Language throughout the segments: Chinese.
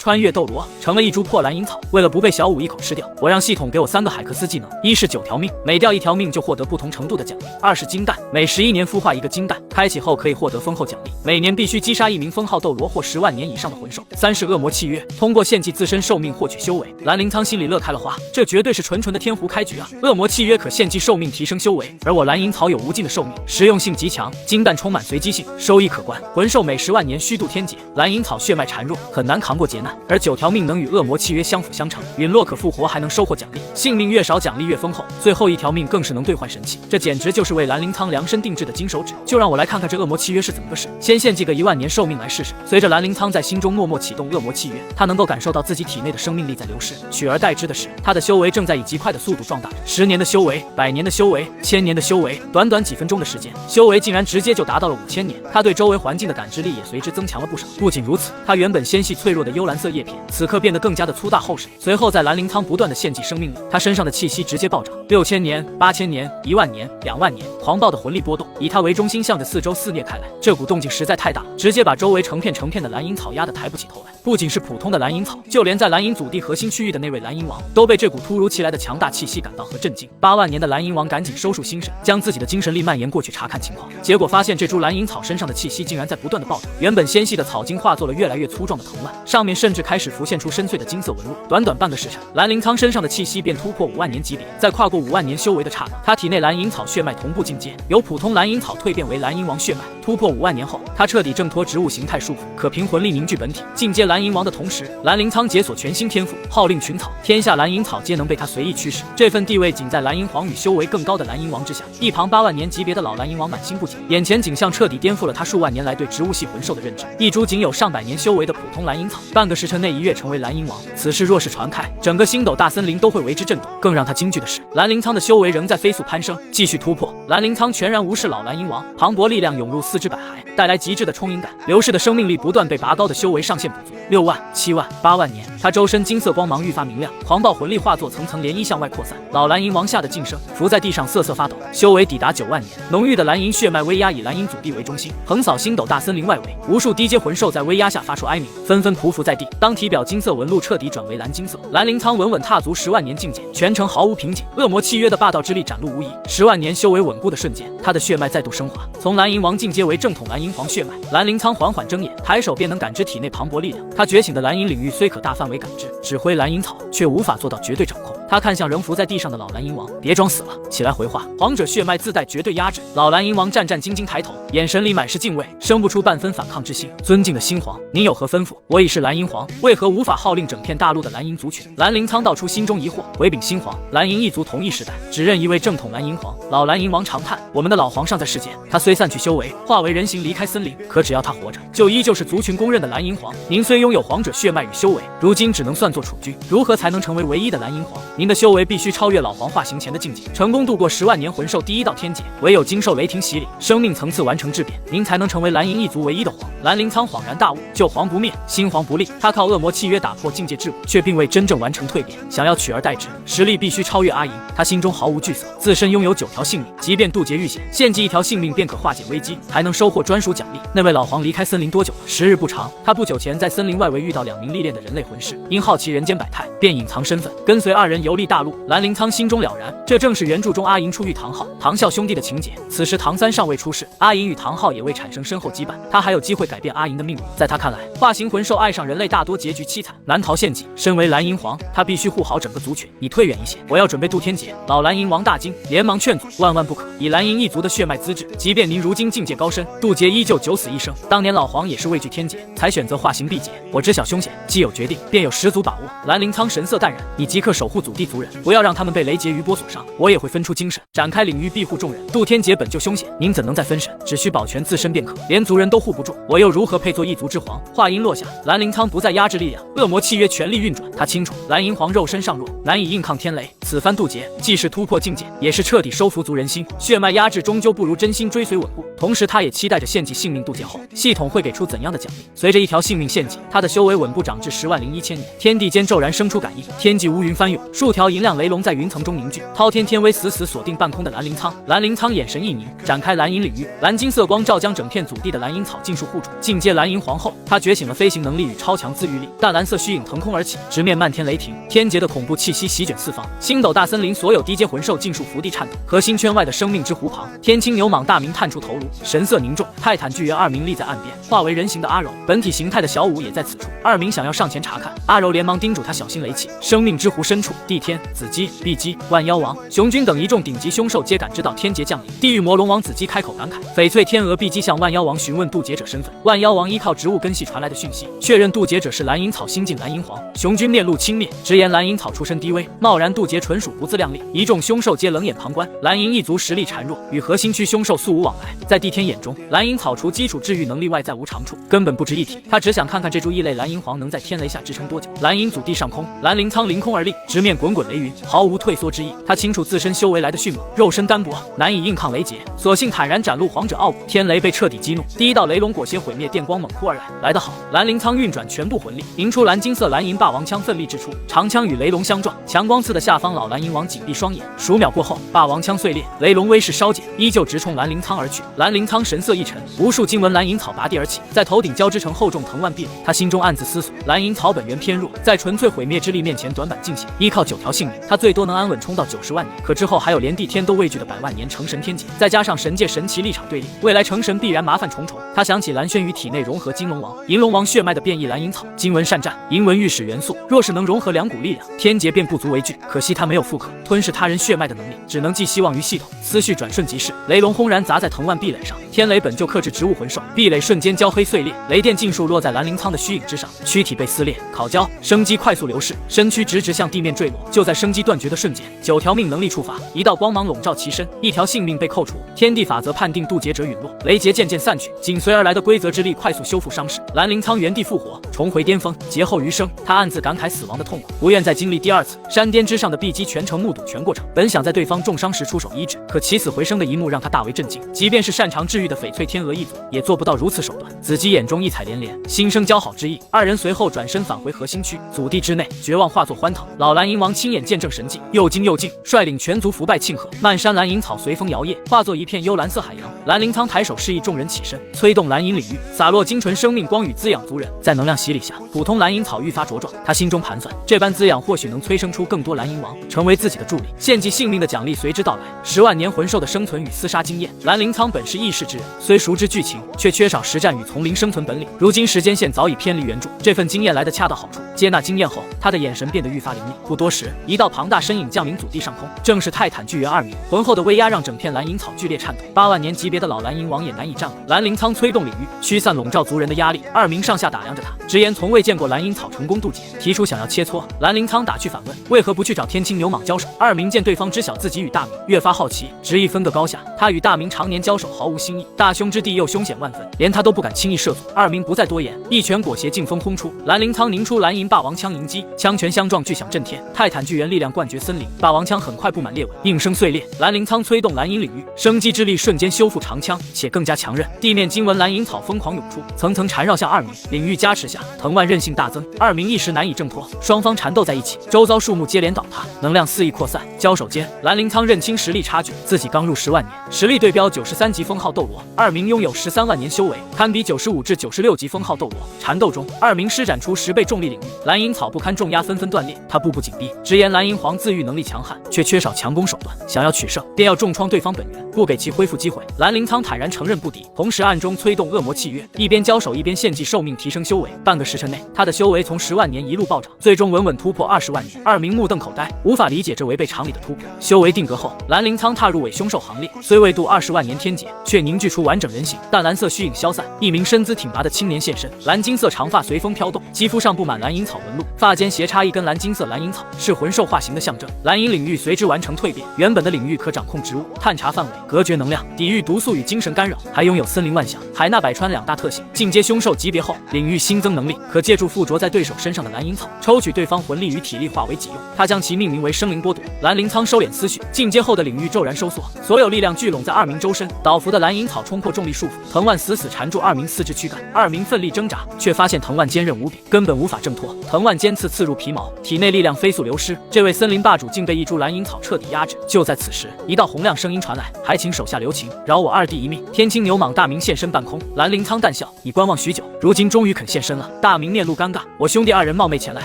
穿越斗罗，成了一株破蓝银草。为了不被小五一口吃掉，我让系统给我3个海克斯技能：一是9条命，每掉1条命就获得不同程度的奖励；二是金蛋，每11年孵化1个金蛋，开启后可以获得封后奖励，每年必须击杀1名封号斗罗或10万年以上的魂兽；三是恶魔契约，通过献祭自身寿命获取修为。蓝灵苍心里乐开了花，这绝对是纯纯的天胡开局啊！恶魔契约可献祭寿命提升修为，而我蓝银草有无尽的寿命，实用性极强，金蛋充满随机性，收益可观。魂兽每10万年虚度天劫，蓝银草血脉孱弱，很难扛过劫难，而9条命能与恶魔契约相辅相成，陨落可复活，还能收获奖励，性命越少奖励越丰厚，最后1条命更是能兑换神器，这简直就是为蓝灵苍量身定制的金手指。就让我来看看这恶魔契约是怎么个事，先献祭个1万年寿命来试试。随着蓝灵苍在心中默默启动恶魔契约，他能够感受到自己体内的生命力在流失，取而代之的是他的修为正在以极快的速度壮大，10年的修为，100年的修为，1000年的修为，短短几分钟的时间，修为竟然直接就达到了5000年。他对周围环境的感知力也随之增强了不少。不仅如此，他原本纤细脆弱的幽蓝色叶片，此刻变得更加的粗大厚实。随后在蓝灵苍不断的献祭生命力，他身上的气息直接暴涨，6000年、8000年、1万年、2万年，狂暴的魂力波动以他为中心向着四周肆虐开来。这股动静实在太大，直接把周围成片成片的蓝银草压得抬不起头来。不仅是普通的蓝银草，就连在蓝银祖地核心区域的那位蓝银王，都被这股突如其来的强大气息感到和震惊。8万年的蓝银王赶紧收束心神，将自己的精神力蔓延过去查看情况，结果发现这株蓝银草身上的气息竟然在不断的暴涨，原本纤细的草茎化作了越来越粗壮的藤蔓，上面甚至开始浮现出深邃的金色纹路。短短半个时辰，蓝灵苍身上的气息便突破5万年级别，在跨过5万年修为的刹那，他体内蓝银草血脉同步进阶，由普通蓝银草蜕变为蓝银王血脉。突破5万年后，他彻底挣脱植物形态束缚，可凭魂力凝聚本体，进阶蓝银王的同时，蓝灵苍解锁全新天赋，号令群草，天下蓝银草皆能被他随意驱使。这份地位仅在蓝银皇与修为更高的蓝银王之下。一旁8万年级别的老蓝银王满心不解，眼前景象彻底颠覆了他数万年来对植物系魂兽的认知。一株仅有上百年修为的普通蓝银草，半个时辰内一跃成为蓝银王，此事若是传开，整个星斗大森林都会为之震动。更让他惊惧的是，蓝灵苍的修为仍在飞速攀升，继续突破。蓝灵苍全然无视老蓝银王，磅礴力量涌入四肢百骸，带来极致的充盈感，流逝的生命力不断被拔高的修为上限补足。6万、7万、8万年，他周身金色光芒愈发明亮，狂暴魂力化作层层涟漪向外扩散。老蓝银王吓得噤声，伏在地上瑟瑟发抖。修为抵达9万年，浓郁的蓝银血脉威压以蓝银祖地为中心，横扫星斗大森林外围。无数低阶魂兽在威压下发出哀鸣，纷纷匍匐在地。当体表金色纹路彻底转为蓝金色，蓝灵苍稳稳踏足10万年境界，全程毫无瓶颈。恶魔契约的霸道之力展露无遗。10万年修为稳固的瞬间，他的血脉再度升华，从蓝银王进阶为正统蓝银皇血脉。蓝灵苍缓缓睁眼，抬手便能感知体内磅礴力量。他觉醒的蓝银领域虽可大范围感知，指挥蓝银草却无法做到绝对掌控。他看向仍伏在地上的老蓝银王，别装死了，起来回话。皇者血脉自带绝对压制。老蓝银王战战兢兢抬头，眼神里满是敬畏，生不出半分反抗之心。尊敬的新皇，您有何吩咐？我已是蓝银皇，为何无法号令整片大陆的蓝银族群？蓝灵苍道出心中疑惑，回禀新皇，蓝银一族同一时代，只认一位正统蓝银皇。老蓝银王长叹，我们的老皇尚在世间，他虽散去修为，化为人形离开森林，可只要他活着，就依旧是族群公认的蓝银皇。您虽拥有皇者血脉与修为，如今只能算作储居，如何才能成为唯一的蓝银皇？您的修为必须超越老皇化形前的境界，成功度过10万年魂兽第1道天劫，唯有经受雷霆洗礼，生命层次完成质变，您才能成为蓝银一族唯一的皇。蓝灵苍恍然大悟，旧皇不灭，新皇不立。他靠恶魔契约打破境界桎梏，却并未真正完成蜕变，想要取而代之，实力必须超越阿银。他心中毫无惧色，自身拥有9条性命，即便渡劫遇险，献祭1条性命便可化解危机，还能收获专属奖励。那位老皇离开森林多久了？时日不长，他不久前在森林外围遇到2名历练的人类魂师，因好奇人间百态，便隐藏身份，跟随2人游历大陆。蓝灵苍心中了然，这正是原著中阿银初遇唐昊、唐啸兄弟的情节。此时唐三尚未出世，阿银与唐昊也未产生深厚羁绊，他还有机会改变阿银的命运。在他看来，化形魂兽爱上人类大多结局凄惨，难逃陷阱。身为蓝银皇，他必须护好整个族群。你退远一些，我要准备渡天劫。老蓝银王大惊，连忙劝阻，万万不可！以蓝银一族的血脉资质，即便您如今境界高深，渡劫依旧九死一生。当年老皇也是畏惧天劫，才选择化形避劫。我知晓凶险，既有决定，便有十足把握。蓝灵苍神色淡然，你即刻守护祖地族人，不要让他们被雷劫余波所伤。我也会分出精神，展开领域庇护众人。渡天劫本就凶险，您怎能再分神？只需保全自身便可。连族人都护不住，我又如何配做一族之皇？话音落下，蓝灵苍不再压制力量，恶魔契约全力运转。他清楚蓝银皇肉身尚弱，难以硬抗天雷。此此番渡劫既是突破境界，也是彻底收服族人心。血脉压制终究不如真心追随稳固，同时他也期待着献祭性命渡劫后，系统会给出怎样的奖励。随着一条性命献祭，他的修为稳步涨至101000年。天地间骤然生出感应，天际乌云翻涌，数条银亮雷龙在云层中凝聚，滔天天威死死锁定半空的蓝灵苍。蓝灵苍眼神一凝，展开蓝银领域，蓝金色光照将整片祖地的蓝银草尽数护住。进阶蓝银皇后，她觉醒了飞行能力与超强自愈力，淡蓝色虚影腾空而起，直面漫天雷霆，天劫的恐怖气息席卷四方。星斗大森林所有低阶魂兽尽数伏地颤抖。核心圈外的生命之湖旁，天青牛蟒大明探出头颅，神色凝重。泰坦巨猿二明立在岸边，化为人形的阿柔，本体形态的小舞也在此处。二明想要上前查看，阿柔连忙叮嘱他小心雷气。生命之湖深处，帝天、紫姬、碧姬、万妖王、雄军等一众顶级凶兽皆感知到天劫降临。地狱魔龙王紫姬开口感慨，翡翠天鹅碧姬向万妖王询问渡劫者身份。万妖王依靠植物根系传来的讯息，确认渡劫者是蓝银草新晋蓝银皇。雄军面露轻蔑，直言蓝银草出身低微，贸然渡劫纯属不自量力。一众凶兽皆冷眼旁观。蓝银一族实力孱弱，与核心区凶兽素无往来。在帝天眼中，蓝银草除基础治愈能力外再无长处，根本不值一提。他只想看看这株异类蓝银皇能在天雷下支撑多久。蓝银祖地上空，蓝灵苍凌空而立，直面滚滚雷云，毫无退缩之意。他清楚自身修为来的迅猛，肉身单薄，难以硬抗雷劫，索性坦然展露皇者傲骨。天雷被彻底激怒，第一道雷龙裹挟毁灭电光猛扑而来。来得好！蓝灵苍运转全部魂力，迎出蓝金色蓝银霸王枪，奋力掷出，长枪与雷龙相撞，强光刺的下方老蓝银王紧闭双眼。数秒过后，霸王枪碎裂，雷龙威势稍减，依旧直冲蓝灵苍而去。蓝灵苍神色一沉，无数经文蓝银草拔地而起，在头顶交织成厚重藤蔓壁垒。他心中暗自思索，蓝银草本源偏弱，在纯粹毁灭之力面前短板尽显，依靠9条性命，他最多能安稳冲到90万年。可之后还有连帝天都畏惧的100万年成神天劫，再加上神界神奇立场对立，未来成神必然麻烦重重。他想起蓝轩宇体内融合金龙王、银龙王血脉的变异蓝银草，经文善战，银文御史元素，若是能融合2股力量，天劫便不足为惧。可惜他没有复刻吞噬他人血脉的能力，只能寄希望于系统。思绪转瞬即逝，雷龙轰然砸在藤蔓壁垒上，天雷本就克制植物魂兽，壁垒瞬间焦黑碎裂，雷电尽数落在蓝灵苍的虚影之上，躯体被撕裂、烤焦，生机快速流逝，身躯直向地面坠落。就在生机断绝的瞬间，9条命能力触发，一道光芒笼罩其身，1条性命被扣除。天地法则判定渡劫者陨落，雷劫渐渐散去，紧随而来的规则之力快速修复伤势。蓝灵苍原地复活，重回巅峰，劫后余生。他暗自感慨死亡的痛苦，不愿再经历第2次。山巅之上的碧姬全程目睹全过程，本想在对方重伤时出手医治，可起死回生的一幕让他大为震惊。即便是擅长治愈的翡翠天鹅一族，也做不到如此手段。紫姬眼中异彩连连，心生交好之意。二人随后转身返回核心区，祖地之内，绝望化作欢腾。老蓝银王亲眼见证神迹，又惊又敬，率领全族伏拜庆贺。漫山蓝银草随风摇曳，化作一片幽蓝色海洋。蓝灵苍抬手示意众人起身，催动蓝银领域，洒落精纯生命光与滋养族人。在能量洗礼下，普通蓝银草愈发茁壮。他心中盘算，这般滋养或许能催生出更多蓝银王，成为自己的助力。献祭性命的奖励随之到来，10万年魂兽的生存与厮杀经验。蓝灵苍本是异世之人，虽熟知剧情，却缺少实战与丛林生存本领。如今时间线早已偏离原著，这份经验来得恰到好处。接纳经验后，他的眼神变得愈发凌厉。不多时，一道庞大身影降临祖地上空，正是泰坦巨猿2名。浑厚的威压让整片蓝银草剧烈颤抖，8万年级别的老蓝银王也难以站稳。蓝灵苍催动领域，驱散笼罩族人的压力。2名上下打量着他，直言从未见过蓝银草成功渡劫，提出想要切磋。蓝灵苍打趣反问，为何不去找天青牛蟒交手？2名见对方知晓自己与大明，越发好奇，执意分个高下。他与大明常年交手毫无新意，大凶之地又凶险万分，连他都不敢轻易涉足。2名不再多言，一拳裹挟劲风轰出。蓝灵苍凝出蓝银霸王枪迎击，枪拳相撞，巨响震天。泰坦巨猿力量冠绝森林，霸王枪很快布满裂纹，应声碎裂。蓝灵苍催动蓝银领域，生机之力瞬间修复长枪，且更加强韧。地面经文蓝银草疯狂涌出，层层缠绕向2名。领域加持下，藤蔓韧性大增，2名一时难以挣脱。双方缠斗在一起，周遭树木接连倒塌，能量肆意扩散。交手间，蓝灵苍认清实力差距，自己刚入10万年，实力对标93级封号斗罗，2名拥有13万年修为，堪比95至96级封号斗罗。缠斗中，2名施展出10倍重力领域，蓝银草不堪重压，纷纷断裂。他步步紧逼，直言蓝银皇自愈能力强悍，却缺少强攻手段，想要取胜，便要重创对方本源，不给其恢复机会。蓝灵苍坦然承认不敌，同时暗中催动恶魔契约，一边交手一边献祭寿命提升修为。半个时辰内，他的修为从10万年一路暴涨，最终稳稳突破20万年。2名目瞪口呆，无法理解这违背常理的突破。修为定格后，蓝灵苍踏入伪凶兽行列，虽未度20万年天劫，却凝聚出完整人形。淡蓝色虚影消散，一名身姿挺拔的青年现身，蓝金色长发随风飘动，肌肤上布满蓝银银草纹路，发间斜插一根蓝金色蓝银草，是魂兽化形的象征。蓝银领域随之完成蜕变，原本的领域可掌控植物、探查范围、隔绝能量、抵御毒素与精神干扰，还拥有森林万象、海纳百川2大特性。进阶凶兽级别后，领域新增能力，可借助附着在对手身上的蓝银草，抽取对方魂力与体力化为己用。他将其命名为生灵剥夺。蓝灵苍收敛思绪，进阶后的领域骤然收缩，所有力量聚拢在二明周身。倒伏的蓝银草冲破重力束缚，藤蔓死死缠住二明四肢躯干。二明奋力挣扎，却发现藤蔓坚韧无比，根本无法挣脱。藤蔓尖刺入皮毛，体内力量飞速流失。这位森林霸主竟被一株蓝银草彻底压制。就在此时，一道洪亮声音传来：“还请手下留情，饶我二弟一命。”天青牛蟒大明现身半空，蓝灵苍淡笑：“你观望许久，如今终于肯现身了。”大明面露尴尬：“我兄弟二人冒昧前来，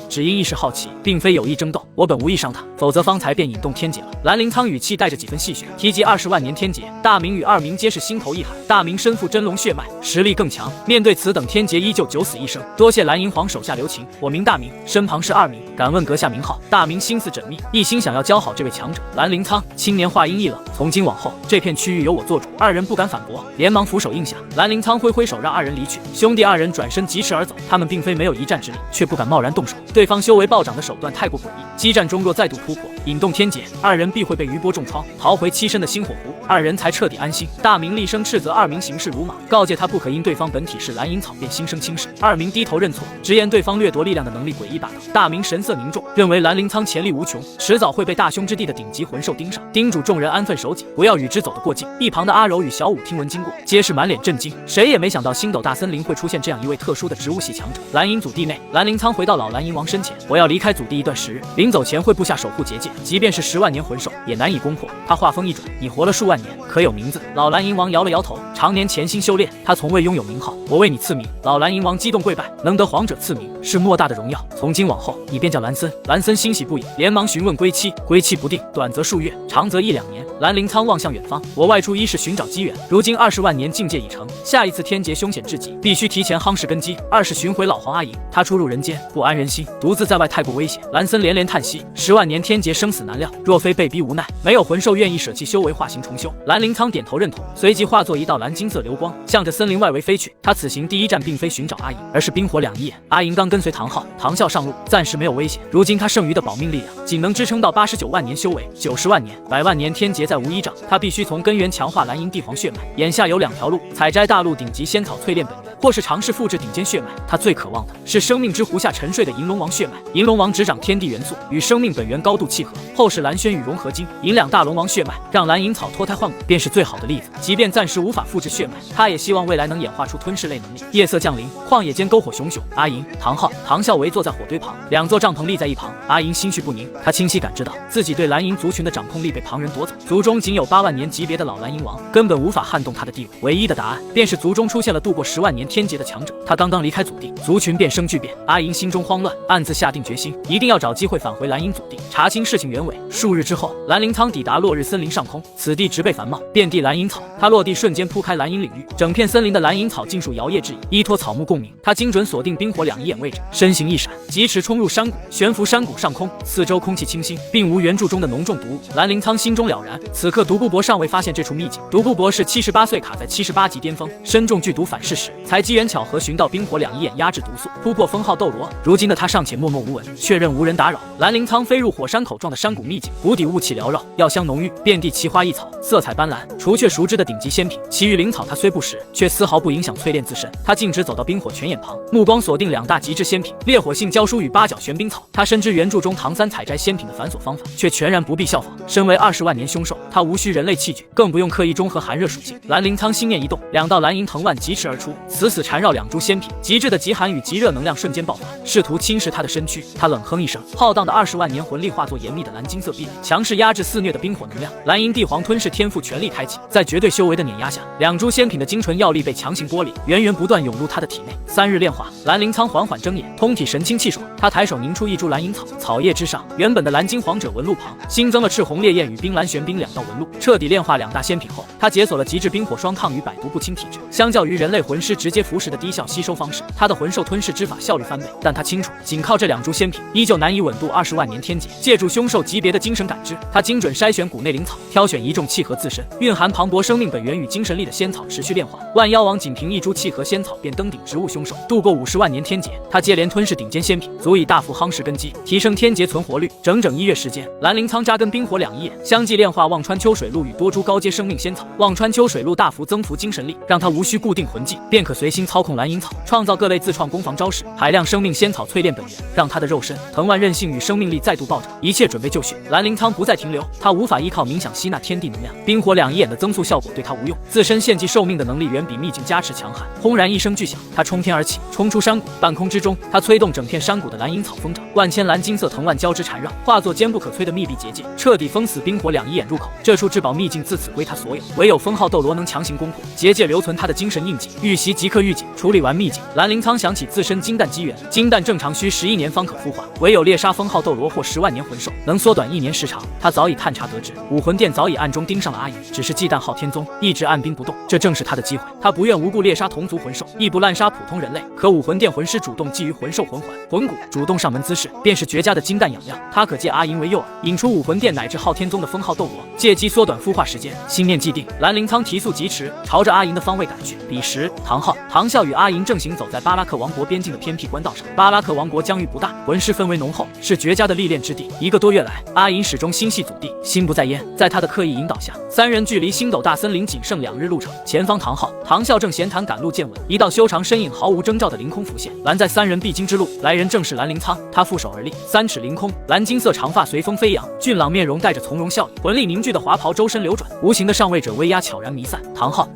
只因一时好奇，并非有意争斗。我本无意伤他，否则方才便引动天劫了。”蓝灵苍语气带着几分戏谑，提及20万年天劫，大明与二明皆是心头一寒。大明身负真龙血脉，实力更强，面对此等天劫依旧九死一生。多谢蓝银皇手下留情，我名大明，身旁是二明，敢问阁下名号？大明心思缜密，一心想要教好这位强者。蓝灵苍青年话音一冷：“从今往后，这片区域由我做主。”二人不敢反驳，连忙俯首应下。蓝灵苍挥挥手让二人离去，兄弟二人转身疾驰而走。他们并非没有一战之力，却不敢贸然动手，对方修为暴涨的手段太过诡异，激战中若再度突破，引动天劫，二人必会被余波重创，逃回栖身的星火湖。二人才彻底安心。大明厉声斥责二明行事鲁莽，告诫他不可因对方本体是蓝银草便心生轻视。二明低头认错，直言对方掠夺力量的能力诡异霸道。大明神色凝重，认为蓝灵苍潜力无穷，迟早会被大凶之地的顶级魂兽盯上，叮嘱众人安分守己，不要与之走得过近。一旁的阿柔与小舞听闻经过，皆是满脸震惊，谁也没想到星斗大森林会出现这样一位特殊的植物系强者。蓝银祖地内，蓝灵苍回到老蓝银王身前：“我要离开祖地一段时日，临走前会布下守护结界，即便是10万年魂兽也难以攻破。”他话锋一转：“你活了数万年，可有名字？”老蓝银王摇了摇头，常年潜心修炼，他从未拥有名号，我为你赐名。老蓝银王激动跪拜，能得皇者赐名，是莫大的荣耀。从今往后，你便叫蓝森。蓝森欣喜不已，连忙询问归期。归期不定，短则数月，长则1-2年。蓝灵苍望向远方：“我外出一是寻找机缘，如今20万年境界已成，下一次天劫凶险至极，必须提前夯实根基。二是寻回老黄阿银，他出入人间，不安人心，独自在外太过危险。”蓝森连连叹息：“10万年天劫生死难料，若非被逼无奈，没有魂兽愿意舍弃修为化形重修。”蓝灵苍点头认同，随即化作一道蓝金色流光，向着森林外围飞去。他此行第一站并非寻找阿银，而是冰火两仪眼。阿银刚跟随唐昊、唐啸上路，暂时没有危险。如今他剩余的保命力量，仅能支撑到89万年修为，90万年、100万年天劫再无依仗。他必须从根源强化蓝银帝皇血脉。眼下有2条路：采摘大陆顶级仙草淬炼本源，或是尝试复制顶尖血脉。他最渴望的是生命之湖下沉睡的银龙王血脉。银龙王执掌天地元素，与生命本源高度契合。后是蓝轩与融合晶、银两大龙王血脉，让蓝银草脱胎换骨，便是最好的例子。即便暂时无法复制血脉，他也希望未来能演化出吞噬类能力。夜色降临，旷野间篝火熊熊，阿银、唐昊、唐啸围坐在火堆旁，2座帐篷立在一旁。阿银心绪不宁，他清晰感知到自己对蓝银族群的掌控力被旁人夺走，族中仅有8万年级别的老蓝银王，根本无法撼动他的地位。唯一的答案便是族中出现了度过10万年天劫的强者。他刚刚离开祖地，族群便生巨变。阿银心中慌乱，暗自下定决心，一定要找机会返回蓝银祖地，查清事情原委。数日之后，蓝灵苍抵达落日森林上空，此地植被繁茂，遍地蓝银草。他落地瞬间铺开蓝银领域，整片森林的蓝银草尽数摇曳致意，依托草木共鸣。他精准锁定冰火两仪眼位置，身形一闪，疾驰冲入山谷，悬浮山谷上空，四周空气清新，并无原著中的浓重毒物。蓝灵苍心中了然，此刻独步伯尚未发现这处秘境。独步伯是78岁卡在78级巅峰，身中剧毒反噬时，才机缘巧合寻到冰火两仪眼压制毒素，突破封号斗罗。如今的他尚且默默无闻，确认无人打扰。蓝灵苍飞入火山口状的山谷秘境，谷底雾气缭绕，药香浓郁，遍地奇花异草，色彩斑斓，除却熟知的顶级仙品，其余灵草他虽不识，却丝毫不影响淬炼自身。他径直走到冰火泉眼旁，目光锁定2大极致仙品：烈火性胶书与8角玄冰草。他深知原著中唐三采摘仙品的繁琐方法，却全然不必效仿。身为20万年凶兽，他无需人类器具，更不用刻意中和寒热属性。蓝灵苍心念一动，2道蓝银藤蔓疾驰而出，死死缠绕2株仙品，极致的极寒与极热能量瞬间爆发，试图侵蚀他的身躯。他冷哼一声，浩荡的20万年魂力化作严密的蓝金色壁垒，强势压制肆虐的冰火能量。蓝银帝皇吞噬天赋全力开启，在绝对修为的碾压下，2株仙品的精纯药力被强行剥离，源源不断涌入他的体内。3日炼化，蓝灵苍缓缓睁眼，通体神清气爽。他抬手凝出一株蓝银草，草叶之上，原本的蓝金皇者纹路旁新增了赤红烈焰与冰蓝玄冰2道纹路。彻底炼化2大仙品后，他解锁了极致冰火双抗与百毒不侵体质。相较于人类魂师直接服食的低效吸收方式，他的魂兽吞噬之法效率翻倍。但他清楚，仅靠这2株仙品依旧难以稳渡20万年天劫。借助凶兽级别的精神感知，他精准筛选谷内灵草，挑选一众契合自身、蕴含磅礴生命本源与精神力的仙草，持续炼化。万妖王仅凭1株契合仙草便登顶植物凶兽，度过50万年天劫。他接连吞噬顶尖仙品，足以大幅夯实根基，提升天劫存活率。整整1月时间，蓝灵苍扎根冰火2仪眼，相继炼化忘川秋水露与多株高阶生命仙草。忘川秋水露大幅增幅精神力，让他无需固定魂技，便可随心操控蓝银草，创造各类自创攻防招式。海量生命仙草淬炼本源，让他的肉身、藤蔓韧性与生命力再度暴涨，一切准备就绪。蓝灵苍不再停留，他无法依靠冥想吸纳天地能量，冰火2仪眼的增速效果对他无用，自身献祭寿命的能力远比秘境加持强悍。轰然一声巨响，他冲天而起，冲出山谷。半空之中，他催动整片山谷的蓝银草疯长，万千蓝金色藤蔓交织缠绕，化作坚不可摧的密闭结界，彻底封死冰火2仪眼入口。这处至宝秘境自此归他所有，唯有封号斗罗能强行攻破结界，留存他的精神印记。遇袭即刻预警。处理完秘境，蓝灵苍想起自身金蛋机缘，金蛋正常需11年方可孵化，唯有猎杀封号斗罗或10万年魂兽，能缩短1年时长。他早已探查得知，武魂殿早已暗中盯上了阿银，只是忌惮昊天宗一直按兵不动，这正是他的机会。他不愿无故猎杀同族魂兽，亦不滥杀普通人类。可武魂殿魂师主动觊觎魂兽魂环、魂骨，主动上门滋事，便是绝佳的金蛋养料。他可借阿银为诱饵，引出武魂殿乃至昊天宗的封号斗罗，借机缩短孵化时间。心念既定，蓝灵苍提速疾驰，朝着阿银的方位赶去。彼时，唐啸与阿银正行走在巴拉克王国边境的偏僻官道上。巴拉克王国疆域不大，魂师氛围浓厚，是绝佳的历练之地。1个多月来，阿银始终心系祖地，心不在焉。在他的刻意引导下，3人距离星斗大森林仅剩2日路程。前方唐啸正闲谈赶路见闻，一道修长身影毫无征兆的凌空浮现，拦在3人必经之路。来人正是蓝灵苍，他负手而立，3尺凌空，蓝金色长发随风飞扬，俊朗面容带着从容笑意，魂力凝聚的华袍周身流转，无形的上位者威压悄然弥散。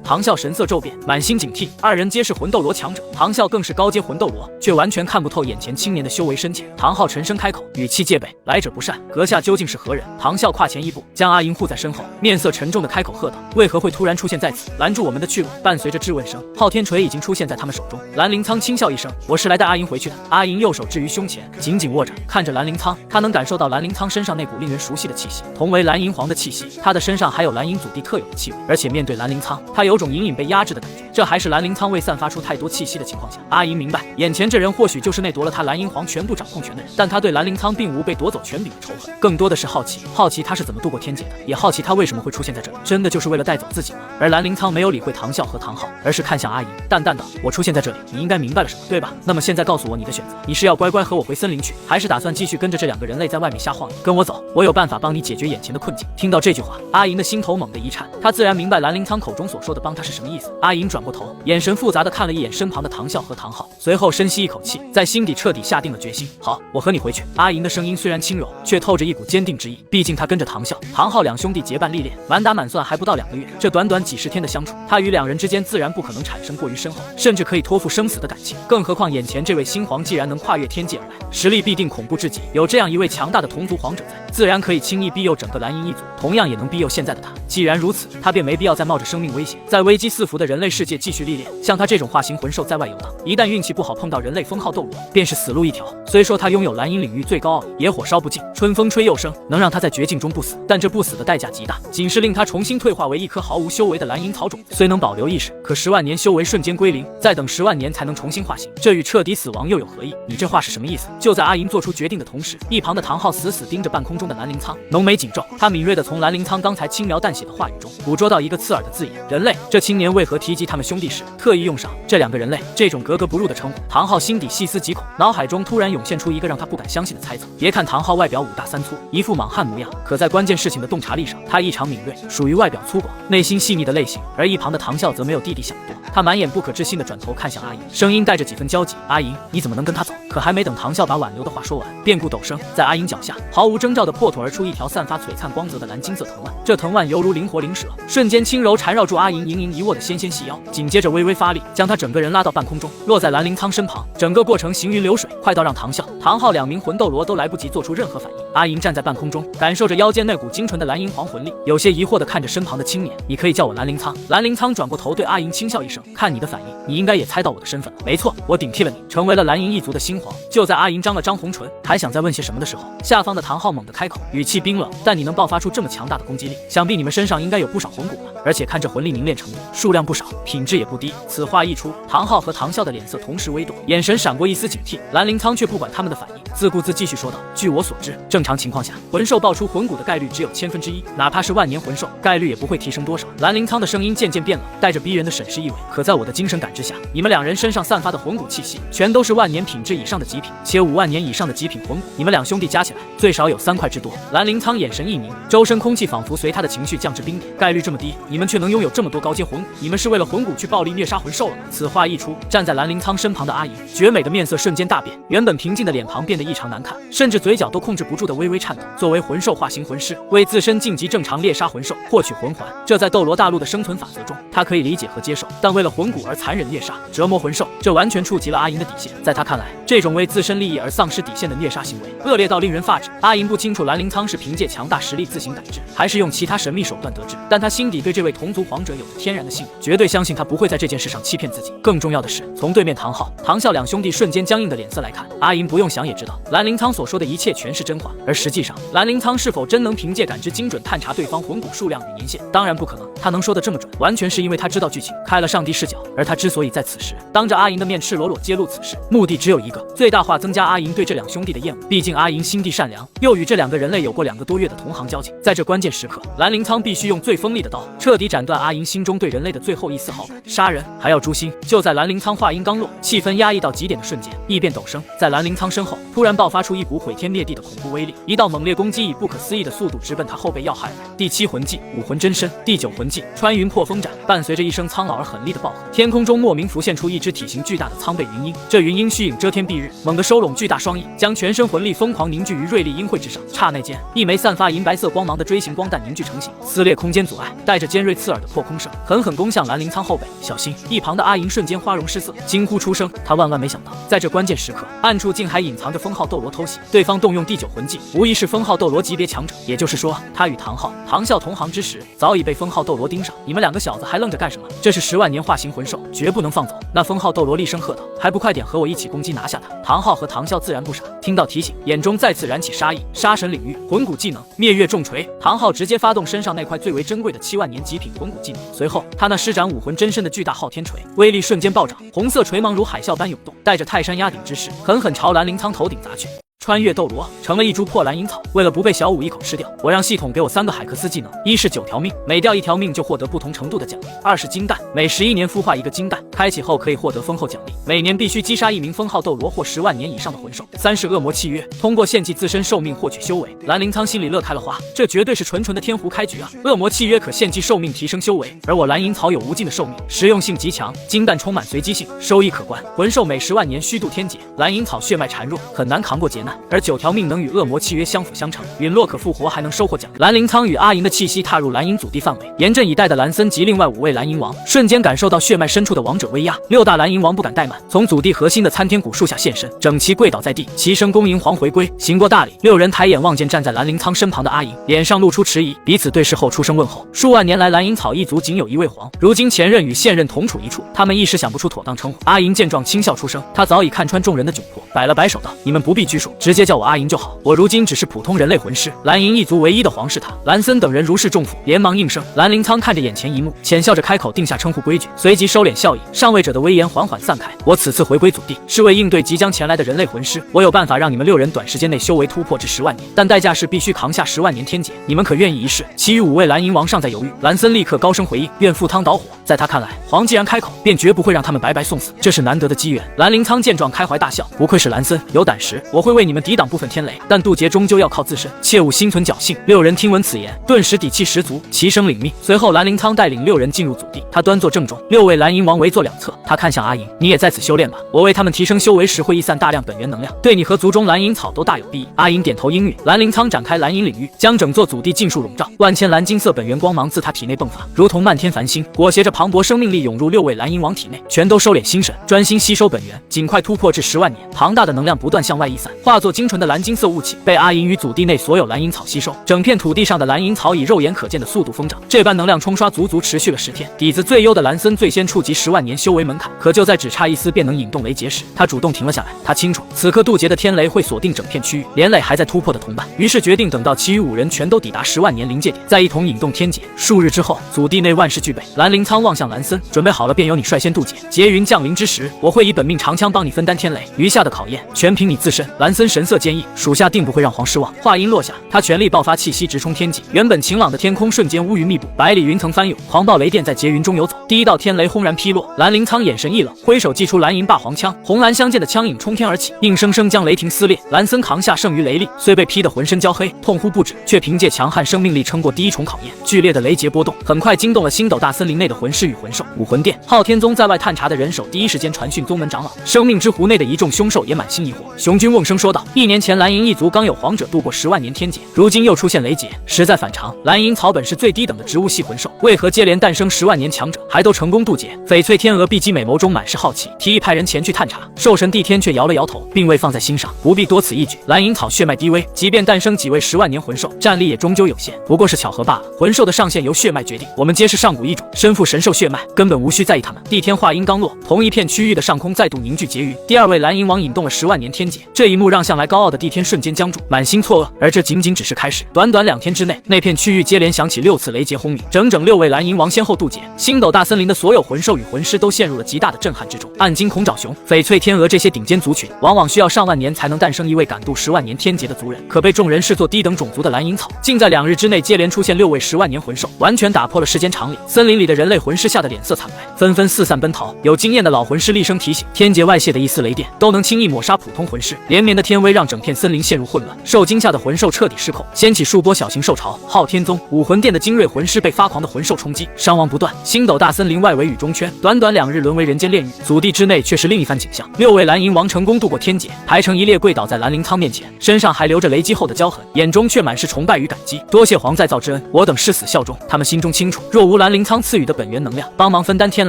唐啸神色骤变，满心警惕。2人皆是魂斗罗强者，唐啸更是高阶魂斗罗，却完全看不透眼前青年的修为深浅。唐昊沉声开口，语气戒备：“来者不善，阁下究竟是何人？”唐啸跨前一步，将阿银护在身后，面色沉重的开口喝道：“为何会突然出现在此，拦住我们的去路？”伴随着质问声，昊天锤已经出现在他们手中。蓝灵苍轻笑一声：“我是来带阿银回去的。”阿银右手置于胸前，紧紧握着，看着蓝灵苍，他能感受到蓝灵苍身上那股令人熟悉的气息，同为蓝银皇的气息。他的身上还有蓝银祖地特有的气味，而且面对蓝灵苍，他有种隐隐被压制的感觉。这还是蓝灵苍未散发出太多气息的情况下。阿银明白，眼前这人或许就是那夺了他蓝银皇全部掌控权的人，但他对蓝灵苍并无被夺走权柄的仇恨，更多的是好奇他是怎么度过天劫的，也好奇他为什么会出现在这里，真的就是为了带走自己吗？而蓝灵苍没有理会唐啸和唐昊，而是看向阿银，淡淡道：“我出现在这里，你应该明白了什么，对吧？那么现在告诉我你的选择，你是要乖乖和我回森林去，还是打算继续跟着这2个人类在外面瞎晃悠？跟我走，我有办法帮你解决眼前的困境。”听到这句话，阿银的心头猛地一颤，他自然明白蓝灵苍口中所说的帮他是什么意思。阿银转过头，眼神复杂的看了一眼身旁的唐啸和唐昊，随后深吸一口气，在心底彻底下定了决心：“好，我和你回去。”阿银的声音虽然轻柔，却透着一股坚定之意，毕竟他跟着唐啸、唐昊2兄弟结伴历练，满打满算还不到2个月，这短短几10天的相处，他与2人之间自然不可能产生过于深厚，甚至可以托付生死的感情。更何况眼前这位新皇既然能跨越天界而来，实力必定恐怖至极，有这样一位强大的同族皇者在，自然可以轻易庇佑整个蓝银一族，同样也能庇佑现在的他。既然如此，他便没必要再冒着生命危险，在危机四伏的人类世界继续历练。像他这种化形魂兽在外游荡，一旦运气不好碰到人类封号斗罗，便是死路一条。虽说他拥有蓝银领域最高奥义野火烧不尽，春风吹又生，能让他在绝境中不死，但这不死的代价极大，仅是令他重新退化为一颗毫无修为的蓝银草种，虽能保留意识，可10万年修为瞬间归零，再等10万年才能重新化形，这与彻底死亡又有何异？你这话是什么意思？就在阿银做出决定的同时，一旁的唐昊死死盯着半空中的蓝灵苍，浓眉紧皱，他敏锐地从蓝灵苍刚才轻描淡写的话语中捕捉到一个刺耳的字眼：人类。这青年为何提及他们兄弟时，特意用上这2个人类这种格格不入的称呼？唐昊心底细思极恐，脑海中突然涌现出一个让他不敢相信的猜测。别看唐昊外表5大3粗，一副莽汉模样，可在关键事情的洞察力上，他异常敏锐，属于外表粗犷、内心细腻的类型。而一旁的唐啸则没有弟弟想得多，他满眼不可置信地转头看向阿银，声音带着几分焦急：“阿银，你怎么能跟他走？”可还没等唐啸把挽留的话说完，变故陡生，在阿银脚下毫无征兆地破土而出一条散发璀璨光泽的蓝金色藤蔓，这藤蔓犹如灵活灵蛇，瞬间轻柔缠绕住阿银盈盈一握的纤纤细腰，紧接着微微发力，将他整个人拉到半空中，落在蓝灵苍身旁。整个过程行云流水，快到让唐啸、唐昊2名魂斗罗都来不及做出任何反应。阿银站在半空中，感受着腰间那股精纯的蓝银皇魂力，有些疑惑地看着身旁的青年。你可以叫我兰陵苍。兰陵苍转过头对阿银轻笑一声，看你的反应，你应该也猜到我的身份了。没错，我顶替了你，成为了蓝银一族的新皇。就在阿银张了张红唇，还想再问些什么的时候，下方的唐昊猛地开口，语气冰冷，但你能爆发出这么强大的攻击力，想必你们身上应该有不少魂骨吧？而且看这魂力凝练程度，数量不少，品质也不低。此话一出，唐昊和唐啸的脸色同时微动，眼神闪过一丝警惕。兰陵苍却不管他们的反应，自顾自继续说道：据我所知，正常情况下，魂兽爆出魂骨的概率只有1/1000，哪怕是万年魂兽，概率也不会提升多少。兰陵苍的声音渐渐变冷，带着逼人的审视意味。可在我的精神感知下，你们两人身上散发的魂骨气息，全都是万年品质以上的极品，且5万年以上的极品魂骨，你们两兄弟加起来最少有3块之多。兰陵苍眼神一凝，周身空气仿佛随他的情绪降至冰点。概率这么低，你们却能拥有这么多高阶魂骨，你们是为了魂骨去暴力虐杀魂兽了吗？此话一出，站在兰陵苍身旁的阿银，绝美的面色瞬间大变，原本平静的脸庞变得异常难看，甚至嘴角都控制不住的微微颤抖。作为魂兽化形魂师，为自身晋级正常猎杀魂兽，获取魂环，这在斗罗大陆的生存法则中，他可以理解和接受，但为了魂骨而残忍猎杀、折磨魂兽，这完全触及了阿银的底线。在他看来，这种为自身利益而丧失底线的虐杀行为，恶劣到令人发指。阿银不清楚兰陵苍是凭借强大实力自行感知，还是用其他神秘手段得知，但他心底对这位同族皇者有着天然的信任，绝对相信他不会在这件事上欺骗自己。更重要的是，从对面唐昊、唐啸两兄弟瞬间僵硬的脸色来看，阿银不用想也知道，兰陵苍所说的一切全是真话。而实际上，兰陵苍是否真能凭借感知精准探查对方魂骨数量与年限？当然不可能。他能说得这么准，完全是因为他知道剧情，开了上帝视角。而他之所以在此时当着阿银的面赤裸裸揭露此事，目的只有一个，最大化增加阿银对这两兄弟的厌恶。毕竟阿银心地善良，又与这两个人类有过2个多月的同行交情，在这关键时刻，兰陵苍必须用最锋利的刀，彻底斩断阿银心中对人类的最后一丝好感。杀人还要诛心。就在兰陵苍话音刚落，气氛压抑到极点的瞬间，异变陡升，在兰陵苍身后突然爆发出一股毁天灭地的恐怖威力，一道猛烈攻击以不可思议的速度直奔他后背要害而来。第7魂技武魂真身，第9魂技穿云破风斩。伴随着一声苍老而狠厉的爆喝，天空中莫名浮现出一只体型巨大的苍背云鹰。这云鹰虚影遮天蔽日，猛地收拢巨大双翼，将全身魂力疯狂凝聚于锐利鹰喙之上。刹那间，一枚散发银白色光芒的锥形光弹凝聚成型，撕裂空间阻碍，带着尖锐刺耳的破空声，狠狠攻向兰陵苍后背。小心！一旁的阿银瞬间花容失色，惊呼出声。他万万没想到，在这关键时刻，暗处竟还隐藏着封号斗罗偷袭。对方动用第9魂技，无疑是封号斗罗级别强者，也就是说，他与唐昊、唐啸同行之时，早已被封号斗罗盯上。你们2个小子还愣着干什么？这是10万年化形魂兽，绝不能放走。那封号斗罗厉声喝道：“还不快点和我一起攻击拿下他！”唐昊和唐啸自然不傻，听到提醒，眼中再次燃起杀意。杀神领域魂骨技能灭月重锤，唐昊直接发动身上那块最为珍贵的7万年极品魂骨技能，随后他那施展武魂真身的巨大昊天锤，威力瞬间暴涨，红色锤芒如海啸般涌动，带着泰山压顶之势，狠狠朝兰陵苍头顶砸去。穿越斗罗成了一株破蓝银草，为了不被小五一口吃掉，我让系统给我3个海克斯技能，一是9条命，每掉1条命就获得不同程度的奖励；二是金蛋，每11年孵化一个金蛋，开启后可以获得封后奖励，每年必须击杀1名封号斗罗或10万年以上的魂兽；三是恶魔契约，通过献祭自身寿命获取修为。兰陵苍心里乐开了花，这绝对是纯纯的天胡开局啊！恶魔契约可献祭寿命提升修为，而我蓝银草有无尽的寿命，实用性极强，金蛋充满随机性，收益可观。魂兽每10万年虚度天劫，蓝银草血脉孱弱，很难扛过劫难，而9条命能与恶魔契约相辅相成，陨落可复活，还能收获奖励。兰陵苍与阿银的气息踏入蓝银祖地范围，严阵以待的兰森及另外5位蓝银王瞬间感受到血脉深处的王者威压，6大蓝银王不敢怠慢，从祖地核心的参天古树下现身，整齐跪倒在地，齐声恭迎皇回归，行过大礼。6人抬眼望见站在兰陵苍身旁的阿银，脸上露出迟疑，彼此对视后出声问候。数万年来，蓝银草一族仅有1位皇，如今前任与现任同处一处，他们一时想不出妥当称呼。阿银见状轻笑出声，他早已看穿众人的窘迫，摆了摆手道：“你们不必拘束，直接叫我阿银就好。我如今只是普通人类魂师，蓝银一族唯一的皇是他。”兰森等人如释重负，连忙应声。兰陵苍看着眼前一幕，浅笑着开口定下称呼规矩，随即收敛笑意，上位者的威严缓缓散开。我此次回归祖地，是为应对即将前来的人类魂师，我有办法让你们6人短时间内修为突破至10万年，但代价是必须扛下10万年天劫，你们可愿意一试？其余5位蓝银王尚在犹豫，兰森立刻高声回应，愿赴汤蹈火。在他看来，皇既然开口，便绝不会让他们白白送死，这是难得的机缘。兰陵苍见状开怀大笑，不愧是兰森，有胆识，我会为你们抵挡部分天雷，但渡劫终究要靠自身，切勿心存侥幸。6人听闻此言，顿时底气十足，齐声领命。随后兰陵苍带领6人进入祖地，他端坐正中，6位蓝银王围坐两侧，他看向阿银，你也在此修炼吧，我为他们提升修为时会溢散大量本源能量，对你和族中蓝银草都大有裨益。阿银点头应允。兰陵苍展开蓝银领域，将整座祖地尽数笼罩，万千蓝金色本源光芒自他体内迸发，如同漫天繁星，裹挟着磅礴生命力涌入6位蓝银王体内，全都收敛心神，专心吸收本源，尽快突破至10万年。庞大的能量不断向外溢散，化化作精纯的蓝金色雾气，被阿银与祖地内所有蓝银草吸收。整片土地上的蓝银草以肉眼可见的速度疯长，这般能量冲刷足足持续了10天。底子最优的蓝森最先触及10万年修为门槛，可就在只差一丝便能引动雷劫时，他主动停了下来。他清楚此刻渡劫的天雷会锁定整片区域，连累还在突破的同伴，于是决定等到其余5人全都抵达10万年临界点，再一同引动天劫。数日之后，祖地内万事俱备，蓝灵苍望向蓝森，准备好了便由你率先渡劫。劫云降临之时，我会以本命长枪帮你分担天雷，余下的考验全凭你自身。蓝森神色坚毅，属下定不会让皇失望。话音落下，他全力爆发气息，直冲天际。原本晴朗的天空瞬间乌云密布，百里云层翻涌，狂暴雷电在劫云中游走。第一道天雷轰然劈落，蓝灵苍眼神一冷，挥手祭出蓝银霸皇枪，红蓝相间的枪影冲天而起，硬生生将雷霆撕裂。蓝森扛下剩余雷力，虽被劈得浑身焦黑，痛呼不止，却凭借强悍生命力撑过第一重考验。剧烈的雷劫波动很快惊动了星斗大森林内的魂师与魂兽。武魂殿昊天宗在外探查的人手第一时间传讯宗门长老，生命之湖内的一众凶兽也满心疑惑。雄军瓮声说道：“1年前蓝银一族刚有皇者渡过10万年天劫，如今又出现雷劫，实在反常。蓝银草本是最低等的植物系魂兽，为何接连诞生10万年强者，还都成功渡劫？”翡翠天鹅碧姬美眸中满是好奇，提议派人前去探查。兽神帝天却摇了摇头，并未放在心上，不必多此一举。蓝银草血脉低微，即便诞生几位10万年魂兽，战力也终究有限，不过是巧合罢了。魂兽的上限由血脉决定，我们皆是上古异种，身负神兽血脉，根本无需在意他们。帝天话音刚落，同一片区域的上空再度凝聚劫云。第2位蓝银王引动了10万年天劫，这一幕让向来高傲的帝天瞬间僵住，满心错愕。而这仅仅只是开始，短短2天之内，那片区域接连响起6次雷劫轰鸣，整整6位蓝银王先后渡劫。星斗大森林的所有魂兽与魂师都陷入了极大的震撼之中。暗金、恐爪熊、翡翠天鹅这些顶尖族群，往往需要上万年才能诞生一位敢渡10万年天劫的族人，可被众人视作低等种族的蓝银草，竟在2日之内接连出现6位10万年魂兽，完全打破了世间常理。森林里的人类魂师吓得脸色惨白，纷纷四散奔逃。有经验的老魂师厉声提醒，天劫外泄的一丝雷电都能轻易抹杀普通魂师，连绵的天威让整片森林陷入混乱。受惊吓的魂兽彻底失控，掀起数波小型兽潮。昊天宗、武魂殿的精锐魂师被发狂的魂兽冲击，伤亡不断。星斗大森林外围雨中圈，短短2日沦为人间炼狱。祖地之内却是另一番景象，6位蓝银王成功渡过天劫，排成一列跪倒在蓝灵苍面前，身上还留着雷击后的焦痕，眼中却满是崇拜与感激。多谢皇再造之恩，我等誓死效忠。他们心中清楚，若无蓝灵苍赐予的本源能量帮忙分担天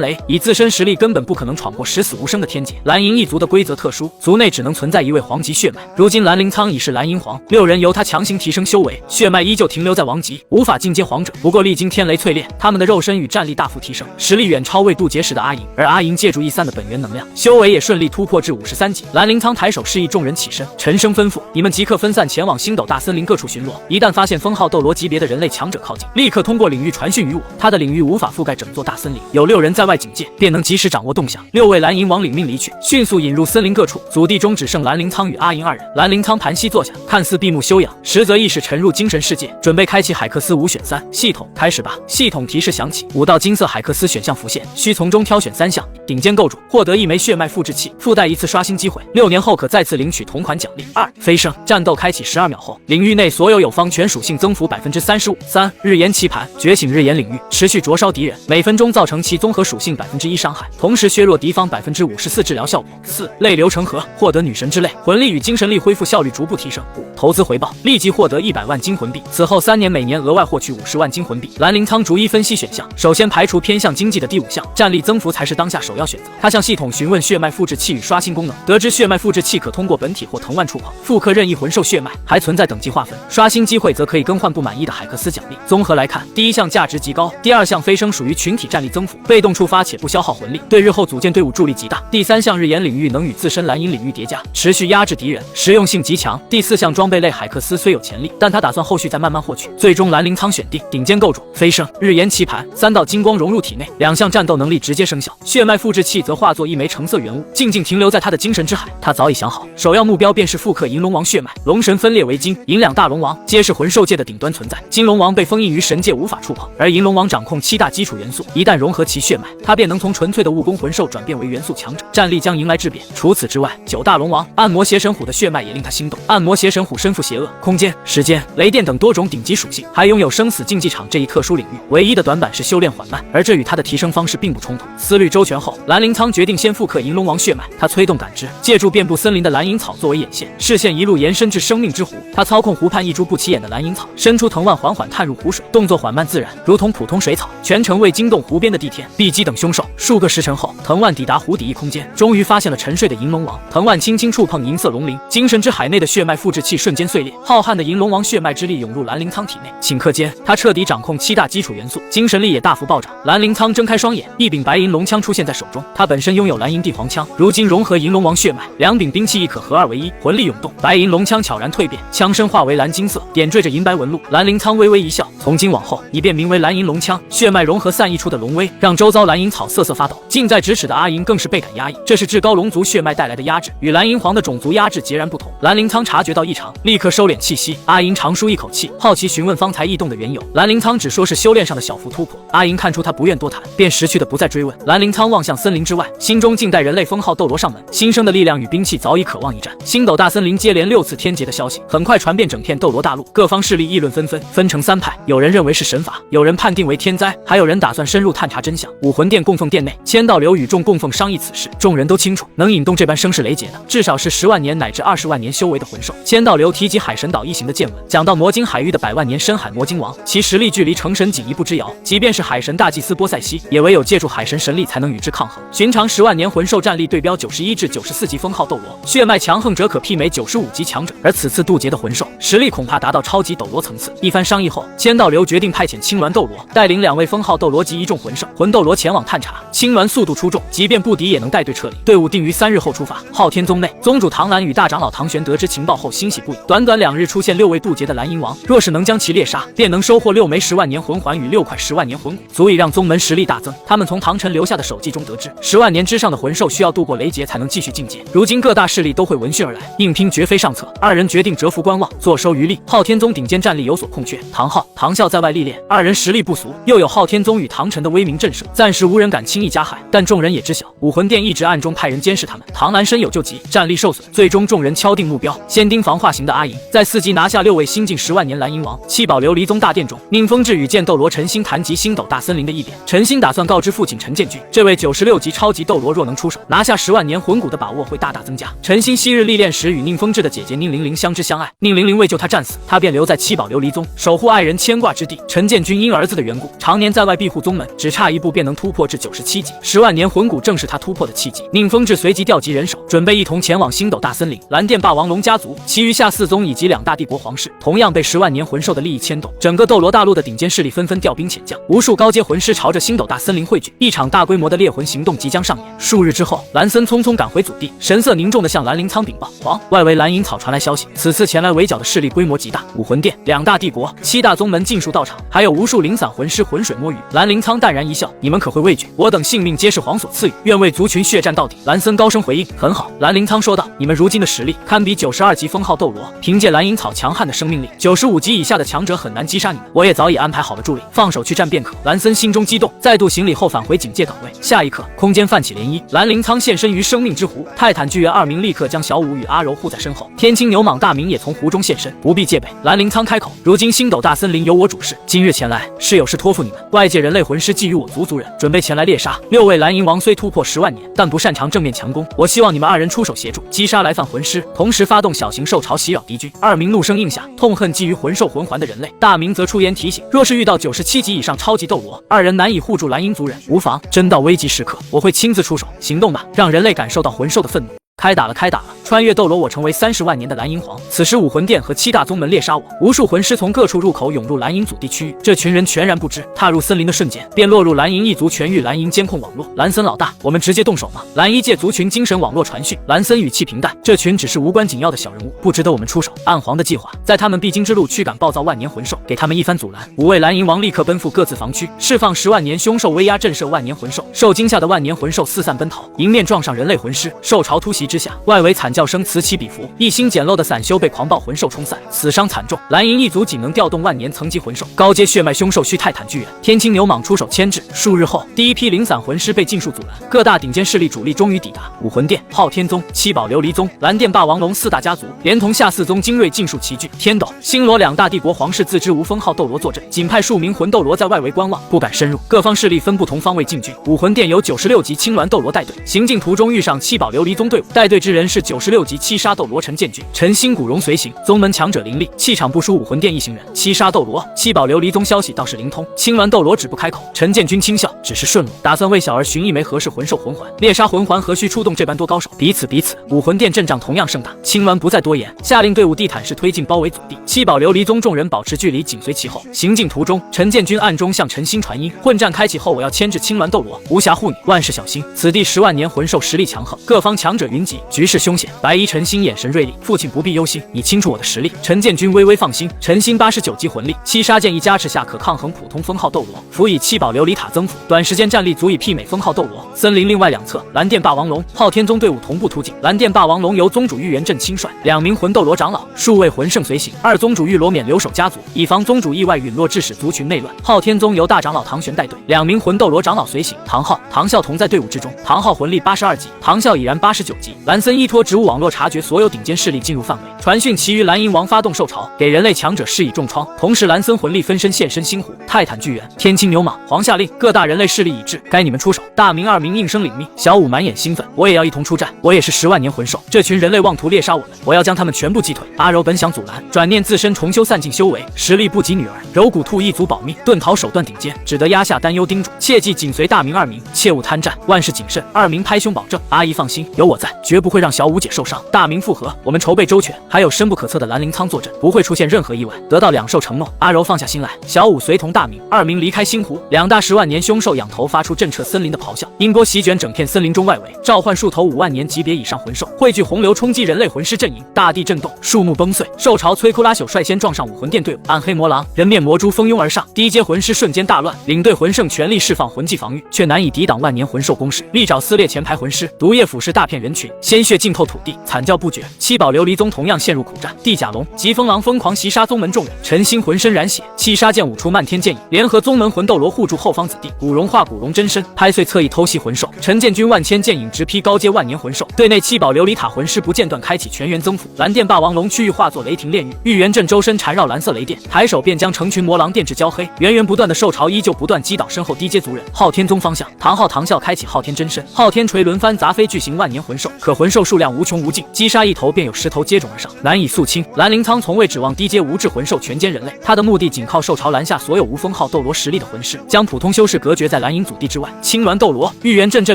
雷，以自身实力根本不可能闯过十死无生的天劫。蓝银一族的规则特殊，族内只能存在一位皇级血脉。如今蓝灵苍已是蓝银皇，6人由他强行提升修为，血脉依旧停留在王级，无法进阶皇者。不过历经天雷淬炼，他们的肉身与战力大幅提升，实力远超未渡劫时的阿银。而阿银借助E3的本源能量，修为也顺利突破至53级。蓝灵苍抬手示意众人起身，沉声吩咐：“你们即刻分散前往星斗大森林各处巡逻，一旦发现封号斗罗级别的人类强者靠近，立刻通过领域传讯于我。他的领域无法覆盖整座大森林，有6人在外警戒，便能及时掌握动向。”6位蓝银王领命离去，迅速引入森林各处。祖地中只剩蓝灵苍与阿银2人。蓝灵苍盘膝坐下，看似闭目休养，实则意识沉入精神世界，准备开启海克斯5选3系统。开始吧！系统提示响起，5道金色海克斯选项浮现，需从中挑选3项。顶尖构筑，获得1枚血脉复制器，附带1次刷新机会，6年后可再次领取同款奖励。2、飞升，战斗开启12秒后，领域内所有友方全属性增幅35%。3、日炎棋盘，觉醒日炎领域，持续灼烧敌人，每分钟造成其综合属性1%伤害，同时削弱敌方54%治疗效果。4、泪流成河，获得女神之泪，魂力与精神力恢复效率逐步提升。5、投资回报，立即获得100万金魂币，此后3年每年额外获取50万金魂币。蓝灵苍逐一分析选项，首先排除偏向经济的第5项，战力增幅才是当下首要选择。他向系统询问血脉复制器与刷新功能，得知血脉复制器可通过本体或藤蔓触碰复刻任意魂兽血脉，还存在等级划分。刷新机会则可以更换不满意的海克斯奖励。综合来看，第1项价值极高，第2项飞升属于群体战力增幅，被动触发且不消耗魂力，对日后组建队伍助力极大。第3项日炎领域能与自身蓝银领域叠加，持续压制敌人，实用性极强。第4项装备类海克斯虽有潜力，但他打算后续再慢慢获取。最终蓝灵苍选定顶尖构筑、飞升、日炎棋盘，3道金光融入体内，2项战斗能力直接生效。血脉复制器则化作1枚橙色原物，静静停留在他的精神之海。他早已想好，首要目标便是复刻银龙王血脉。龙神分裂为金、银2大龙王，皆是魂兽界的顶端存在。金龙王被封印于神界，无法触碰，而银龙王掌控7大基础元素，一旦融合其血脉，他便能从纯粹的务工魂兽转变为元素强者，战力将迎来质变。除此之外，9大龙王暗魔邪神虎的血脉也令他心动。暗魔邪神虎身负邪恶、空间、时间、雷电等多种顶级属性，还拥有生死竞技场这一特殊领域，唯一的短板是修炼缓慢，而这与他的提升方式并不冲突。思虑周全后，蓝灵苍决定先复刻银龙王血脉。他催动感知，借助遍布森林的蓝银草作为眼线，视线一路延伸至生命之湖。他操控湖畔一株不起眼的蓝银草，伸出藤蔓缓缓探入湖水，动作缓慢自然，如同普通水草，全程未惊动湖边的地天、碧姬等凶兽。数个时辰后，藤蔓抵达湖底一空间，终于发现了沉睡的银龙王。藤蔓轻轻触碰银色龙鳞，灵，精神之海内的血脉复制器瞬间碎裂，浩瀚的银龙王血脉之力涌入蓝灵苍体内。顷刻间，他彻底掌控7大基础元素，精神力也大幅暴涨。蓝灵苍睁开双眼，一柄白银龙枪出现在手中。他本身拥有蓝银帝皇枪，如今融合银龙王血脉，两柄兵器亦可合二为一，魂力涌动。白银龙枪悄然蜕变，枪身化为蓝金色，点缀着银白纹路。蓝灵苍微微一笑，从今往后，你便名为蓝银龙枪。血脉融合散溢出的龙威，让周遭蓝银草瑟瑟发抖。近在咫尺的阿银更是倍感压抑，这是至高龙族血脉带来的压制，与蓝银皇的种族压制截然不同。蓝灵苍察觉到异常，立刻收敛气息。阿银长舒一口气，好奇询问方才异动的缘由。蓝灵苍只说是修炼上的小幅突破。阿银看出他不愿多谈，便识趣的不再追问。蓝灵苍望向森林之外，心中静待人类封号斗罗上门。新生的力量与兵器早已渴望一战。星斗大森林接连6次天劫的消息很快传遍整片斗罗大陆，各方势力议论纷纷，分成3派，有人认为是神法，有人判定为天灾，还有人打算深入探查真相。武魂殿供奉殿内，千道流与众供奉商议此事，众人都清楚，能引动这般声势雷劫的，至少是10万年乃至20万年修为的魂兽。千道流提及海神岛一行的见闻，讲到魔晶海域的100万年深海魔晶王，其实力距离成神仅一步之遥，即便是海神大祭司波塞西，也唯有借助海神神力才能与之抗衡。寻常10万年魂兽战力对标91至94级封号斗罗，血脉强横者可媲美95级强者，而此次渡劫的魂兽实力恐怕达到超级斗罗层次。一番商议后，千道流决定派遣青鸾斗罗带领2位封号斗罗及一众魂兽魂斗罗前往探查。青鸾速度出众，即便不敌也能带队撤离。队伍定于3日后出发。昊天宗内，宗主唐兰与大长老唐玄得知情报后欣喜不已。短短2日出现6位渡劫的蓝银王，若是能将其猎杀，便能收获6枚10万年魂环与6块10万年魂骨，足以让宗门实力大增。他们从唐晨留下的手记中得知，10万年之上的魂兽需要渡过雷劫才能继续进阶。如今各大势力都会闻讯而来，硬拼绝非上策。2人决定蛰伏观望，坐收渔利。昊天宗顶尖战力有所空缺，唐昊、唐啸在外历练，2人实力不俗，又有昊天宗与唐晨的威名震慑，暂时无人敢轻易加害。但众人也知晓，武魂殿一直暗中派人监视他们。唐兰身有旧疾，战力受损，最终众人敲定目标，先盯防化型的阿银，在4级拿下6位新晋10万年蓝银王。七宝琉璃宗大殿中，宁风致与剑斗罗陈星谈及星斗大森林的异变。陈星打算告知父亲陈建军，这位96级超级斗罗若能出手，拿下10万年魂骨的把握会大大增加。陈星昔日历练时与宁风致的姐姐宁玲玲相知相爱，宁玲玲为救他战死，他便留在七宝琉璃宗守护爱人牵挂之地。陈建军因儿子的缘故，常年在外庇护宗门，只差一步便能突破至97级，10万年魂骨正是他突破的契机。宁风致随即调集人手，准备一同前往星斗大森林。蓝电霸王龙家族、其余下4宗以及2大帝国皇室，同样被10万年魂兽的利益牵动。整个斗罗大陆的顶尖势力纷纷调兵遣将，无数高阶魂师朝着星斗大森林汇聚，一场大规模的猎魂行动即将上演。数日之后，蓝森匆匆赶回祖地，神色凝重地向蓝灵苍禀报：皇，外围蓝银草传来消息，此次前来围剿的势力规模极大，武魂殿、2大帝国、7大宗门尽数到场，还有无数零散魂师浑水摸鱼。蓝灵苍淡然一笑：你们可会畏惧？我等性命皆是皇所赐予，愿为族群血战到底。蓝森高声回应：很好。蓝灵苍说道：你们如今的实力堪比92级封号斗罗，凭借蓝银草强悍的生命力，95级以下的强者很难击杀你们。我也早已安排好了助力，放手去战便可。蓝森心中激动，再度行礼后返回警戒岗位。下一刻，空间泛起涟漪，蓝灵苍现身于生命之湖，泰坦巨猿2名立刻将小舞与阿柔护在身后，天青牛蟒大明也从湖中现身。不必戒备，蓝灵苍开口：如今星斗大森林由我主事，今日前来是有事托付你们。外界人类魂师觊觎我族人，准备前来猎杀6位蓝银王，虽突破10万年，但不擅长正面强攻，我希望你们2人出手协助击杀来犯魂师，同时发动小型兽潮袭扰敌军。2名怒声应下，痛恨觊觎魂兽魂环的人类。大明则出言提醒：若是遇到97级以上超级斗罗，2人难以护住蓝银族人，无妨，真到危急时刻，我会亲自出手。行动吧，让人类感受到魂兽的愤怒。开打了，开打了！穿越斗罗，我成为30万年的蓝银皇。此时武魂殿和7大宗门猎杀我，无数魂师从各处入口涌入蓝银祖地区域。这群人全然不知，踏入森林的瞬间，便落入蓝银一族全域蓝银监控网络。蓝森老大，我们直接动手吗？蓝一界族群精神网络传讯。蓝森语气平淡：这群只是无关紧要的小人物，不值得我们出手。暗皇的计划，在他们必经之路驱赶暴躁万年魂兽，给他们一番阻拦。5位蓝银王立刻奔赴各自防区，释放10万年凶兽威压，震慑万年魂兽。受惊吓的万年魂兽四散奔逃，迎面撞上人类魂师，兽潮突袭之下，外围惨叫声此起彼伏，一星简陋的散修被狂暴魂兽冲散，死伤惨重。蓝银一族仅能调动万年层级魂兽，高阶血脉凶兽需泰坦巨猿、天青牛蟒出手牵制。数日后，第一批零散魂师被尽数阻拦，各大顶尖势力主力终于抵达。武魂殿、昊天宗、七宝琉璃宗、蓝电霸王龙4大家族，连同下4宗精锐尽数齐聚。天斗、星罗2大帝国皇室自知无封号斗罗坐镇，仅派数名魂斗罗在外围观望，不敢深入。各方势力分不同方位进军。武魂殿由96级青鸾斗罗带队，行进途中遇上七宝琉璃宗队伍，带队之人是96 96级7杀斗罗陈建军，陈兴古荣随行，宗门强者林立，气场不输武魂殿一行人。7杀斗罗7宝琉璃宗消息倒是灵通，清完斗罗止不开口。陈建军轻笑，只是顺路，打算为小儿寻一枚合适魂兽魂环，猎杀魂环何须出动这般多高手？彼此，武魂殿阵仗同样盛大。清完不再多言，下令队伍地毯式推进，包围阻地。7宝琉璃宗众人保持距离，紧随其后。行进途中，陈建军暗中向陈兴传音：混战开启后，我要牵制青鸾斗罗，无暇护你，万事小心。此地10万年魂兽实力强横，各方强者云集，局势凶险。白衣陈兴眼神锐利，父亲不必忧心，你清楚我的实力。陈建军微微放心。陈兴89级魂力，7杀剑一加持下可抗衡普通封号斗罗，辅以7宝琉璃塔增幅，短时间战力足以媲美封号斗罗。森林另外两侧，蓝电霸王龙、昊天宗队伍同步突进。蓝电霸王龙由宗主玉元镇亲率，2名魂斗罗长老、数位魂圣随行。二宗主玉罗冕留守家族，以防宗主意外陨落，致使族群内乱。昊天宗由大长老唐玄带队，2名魂斗罗长老随行。唐昊、唐啸同在队伍之中。唐昊魂力82级，唐啸已然89级。蓝森依托植物网络察觉所有顶尖势力进入范围，传讯其余蓝银王发动兽潮，给人类强者施以重创。同时蓝森魂力分身现身星湖、泰坦巨猿、天青牛蟒。皇下令各大人类势力已至，该你们出手。大明、二明应声领命。小五满眼兴奋，我也要一同出战，我也是10万年魂兽，这群人类妄图猎杀我们，我要将他们全部击退。阿柔本想阻拦，转念自身重修散尽修为，实力不及女儿。柔骨兔一族保命，遁逃手段顶尖，只得压下担忧，叮嘱切记紧随大明、二明，切勿贪战，万事谨慎。二明拍胸保证，阿姨放心，有我在，绝不会让小五姐受伤。大明附和，我们筹备周全，还有深不可测的兰陵仓坐镇，不会出现任何意外。得到两兽承诺，阿柔放下心来。小五随同大明、二明离开星湖，两大10万年凶兽仰头发出震彻森林的咆哮，音波席卷整片森林中外围，召唤数头5万年级别以上魂兽，汇聚洪流冲击人类魂师阵营，大地震动，树木崩碎。兽潮摧枯拉朽率先撞上武魂殿队伍，暗黑魔狼、人面魔蛛蜂拥而上，低阶魂师瞬间大乱，领队魂圣全力释放魂技防御，却难以抵挡万年魂兽攻势，利爪撕裂前排魂师，毒液腐蚀大片人群，鲜血浸透土地，惨叫不绝。7宝琉璃宗同样陷入苦战，地甲龙、疾风狼疯狂袭杀宗门众人，陈兴浑身染血，7杀剑舞出漫天剑影，联合宗门魂斗罗护住后方子弟，古龙化古龙真身，拍碎侧翼偷袭魂兽。陈建军万千剑影直劈高阶万年魂兽，队内7宝琉璃塔魂师不间断开启全员增幅，蓝电霸王龙区域化作雷霆炼狱，玉元镇周身缠绕蓝色雷电，抬手便将成群魔狼电至焦黑，源源不断的兽潮依旧不断击倒身后低阶族人。昊天宗方向，唐昊、唐啸开启昊天真身，昊天锤轮番砸飞巨型万年魂兽，可魂兽数量无穷无尽，击杀一头便有10头接踵而上，难以肃清。蓝灵苍从未指望低阶无智魂兽全歼人类，他的目的仅靠兽潮拦下所有无封号斗罗实力的魂师，将普通修士隔绝在蓝银祖地之外。青鸾斗罗、玉元镇这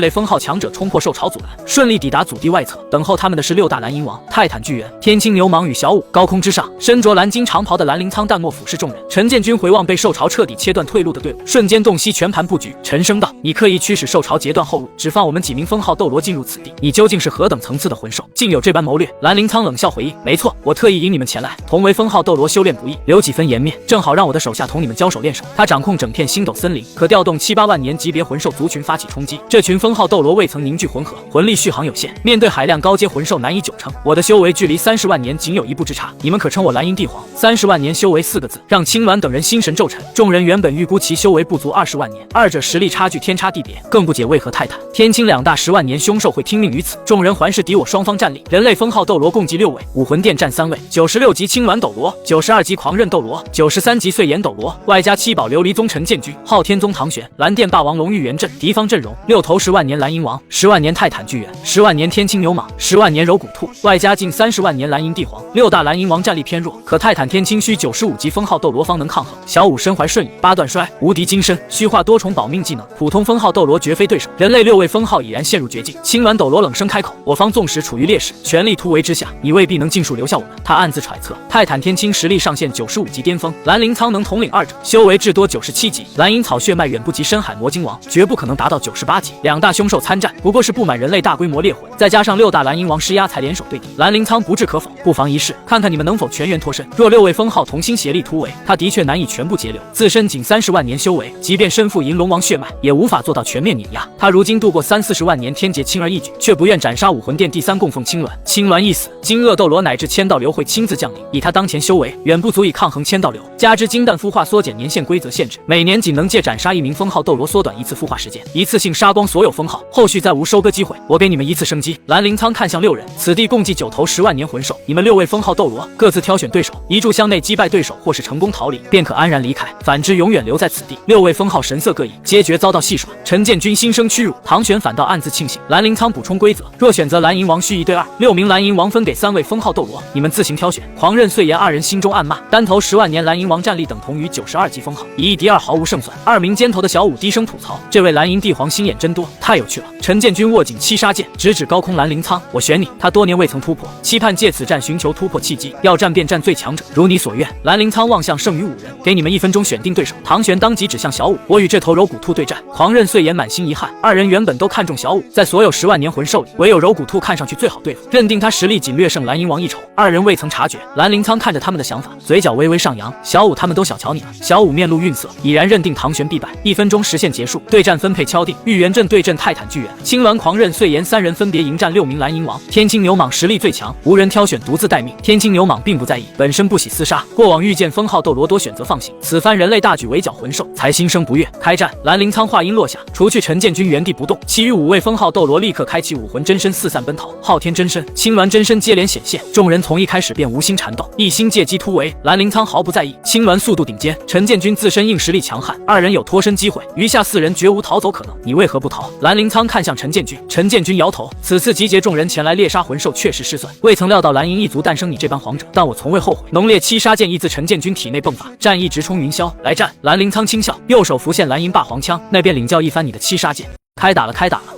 类封号强者冲破兽潮阻拦，顺利抵达祖地外侧，等候他们的是6大蓝银王、泰坦巨猿、天青牛蟒与小五。高空之上，身着蓝金长袍的蓝灵苍淡漠俯视众人。陈建军回望被兽潮彻底切断退路的队伍，瞬间洞悉全盘布局，沉声道：你刻意驱使兽潮截断后路，只放我们几名封号斗罗进入此地，你究竟是何等层次的魂兽，竟有这般谋略？蓝灵苍冷笑回应：没错，我特意引你们前来，同为封号斗罗修炼不易，留几分颜面，正好让我的手下同你们交手练手。他掌控整片星斗森林，可调动7、8万年级别魂兽族群发起冲击，这群封号斗罗未曾凝聚魂核，魂力续航有限，面对海量高阶魂兽难以9成。我的修为距离30万年仅有1步之差，你们可称我蓝银帝皇。30万年修为4个字，让青鸾等人心神骤沉。众人原本预估其修为不足20万年，二者实力差距天差地别，更不解为何泰坦、天青两大10万年凶兽会听命于此。众人环视敌我双方战力，人类封号斗罗共计6位，武魂殿占3位，96级青鸾斗罗、92级狂刃斗罗、93级碎岩斗罗，外加7宝琉璃宗陈建军、昊天宗唐玄、蓝电霸王龙玉元镇。敌方阵容6头10万年蓝银王、10万年泰坦巨猿、10万年天青牛蟒、10万年柔骨兔，外加近30万年蓝银帝皇。6大蓝银王战力偏弱，可泰坦天青需95级封号斗罗方能抗衡。小五身怀瞬移、8段摔、无敌金身、虚化多重保命技能，普通封号斗罗绝非对手。人类6位封号已然陷入绝境。青鸾斗罗冷声开口：我方纵使处于劣势，全力突围之下，你未必能尽数留下我们。他暗自揣测，泰坦天青实力上限95级巅峰，蓝灵苍能统领二者，修为至多97级，蓝银草血脉远不及深海魔晶王，绝不可能达到98级。两大凶兽参战，不过是布满人类大规模猎魂，再加上6大蓝银王施压才联手对敌。蓝灵苍不置可否，不妨一试，看看你们能否全员脱身。若6位封号同心协力突围，他的确难以全部截留，自身仅30万年修为，即便身负银龙王血脉，也无法做到全面碾压。他如今度过30、40万年天劫，轻而易举，却不愿斩杀武魂殿第3供奉青鸾。青鸾一死，金恶斗罗乃至千道流会亲自降临，以他当前修为，远不足以抗衡千道流。加之金蛋孵化缩减年限规则限制，每年仅能借斩杀1名封号斗罗缩短1次孵化时间，一次性杀光所有封号，后续再无收割机会。我给你们1次生机。蓝灵苍看向6人，此地共计9头10万年魂兽，你们6位封号斗罗各自挑选对手，一炷香内击败对手，或是成功逃离，便可安然离开；反之，永远留在此地。6位封号神色各异，皆觉遭到戏耍。陈建军心生屈辱，唐玄反倒暗自庆幸。蓝灵苍补充规则：若选择蓝银王蓄意对2。6名蓝银王分给3位封号斗罗，你们自行挑选。狂刃碎岩二人心中暗骂，单头10万年蓝银王战力等同于92级封号，1敌2毫无胜算。2名尖头的小五低声吐槽，这位蓝银帝皇心眼真多，太有趣了。陈建军握紧7杀剑，直指高空蓝灵苍，我选你。他多年未曾突破，期盼借此战寻求突破契机，要战便战最强者，如你所愿。蓝灵苍望向剩余5人，给你们1分钟选定对手。唐玄当即指向小五，我与这头柔骨兔对战。狂刃碎岩满心遗憾，2人原本都看中小五，在所有10万年魂兽里，唯有柔骨兔看上去最好对付，认定他实力仅略胜蓝银王一筹。2人未曾察觉，蓝灵苍看着他们的想法，嘴角微微上扬。小五他们都小瞧你了。小五面露愠色，已然认定唐玄必败。1分钟实现结束，对战分配敲定，玉元镇对阵泰坦巨猿，青鸾狂刃碎岩3人分别迎战6名蓝银王。天青牛蟒实力最强，无人挑选独自待命。天青牛蟒并不在意，本身不喜厮杀，过往遇见封号斗罗多选择放行，此番人类大举围剿魂兽，才心生不悦。开战！蓝灵苍话音落下，除去陈建军原地不动，其余5位封号斗罗立刻开启武魂真身四散奔逃。昊天真身、青鸾真身接连显现，众人从一开始便无心缠斗，一心借机突围。蓝灵苍毫不在意，青鸾速度顶尖，陈建军自身硬实力强悍，2人有脱身机会，余下4人绝无逃走可能。你为何不逃？蓝灵苍看向陈建军，陈建军摇头，此次集结众人前来猎杀魂兽确实失算，未曾料到蓝银一族诞生你这般皇者，但我从未后悔。浓烈7杀剑意自陈建军体内迸发，战意直冲云霄。来战！蓝灵苍轻笑，右手浮现蓝银霸皇枪，那便领教一番你的7杀剑。开打了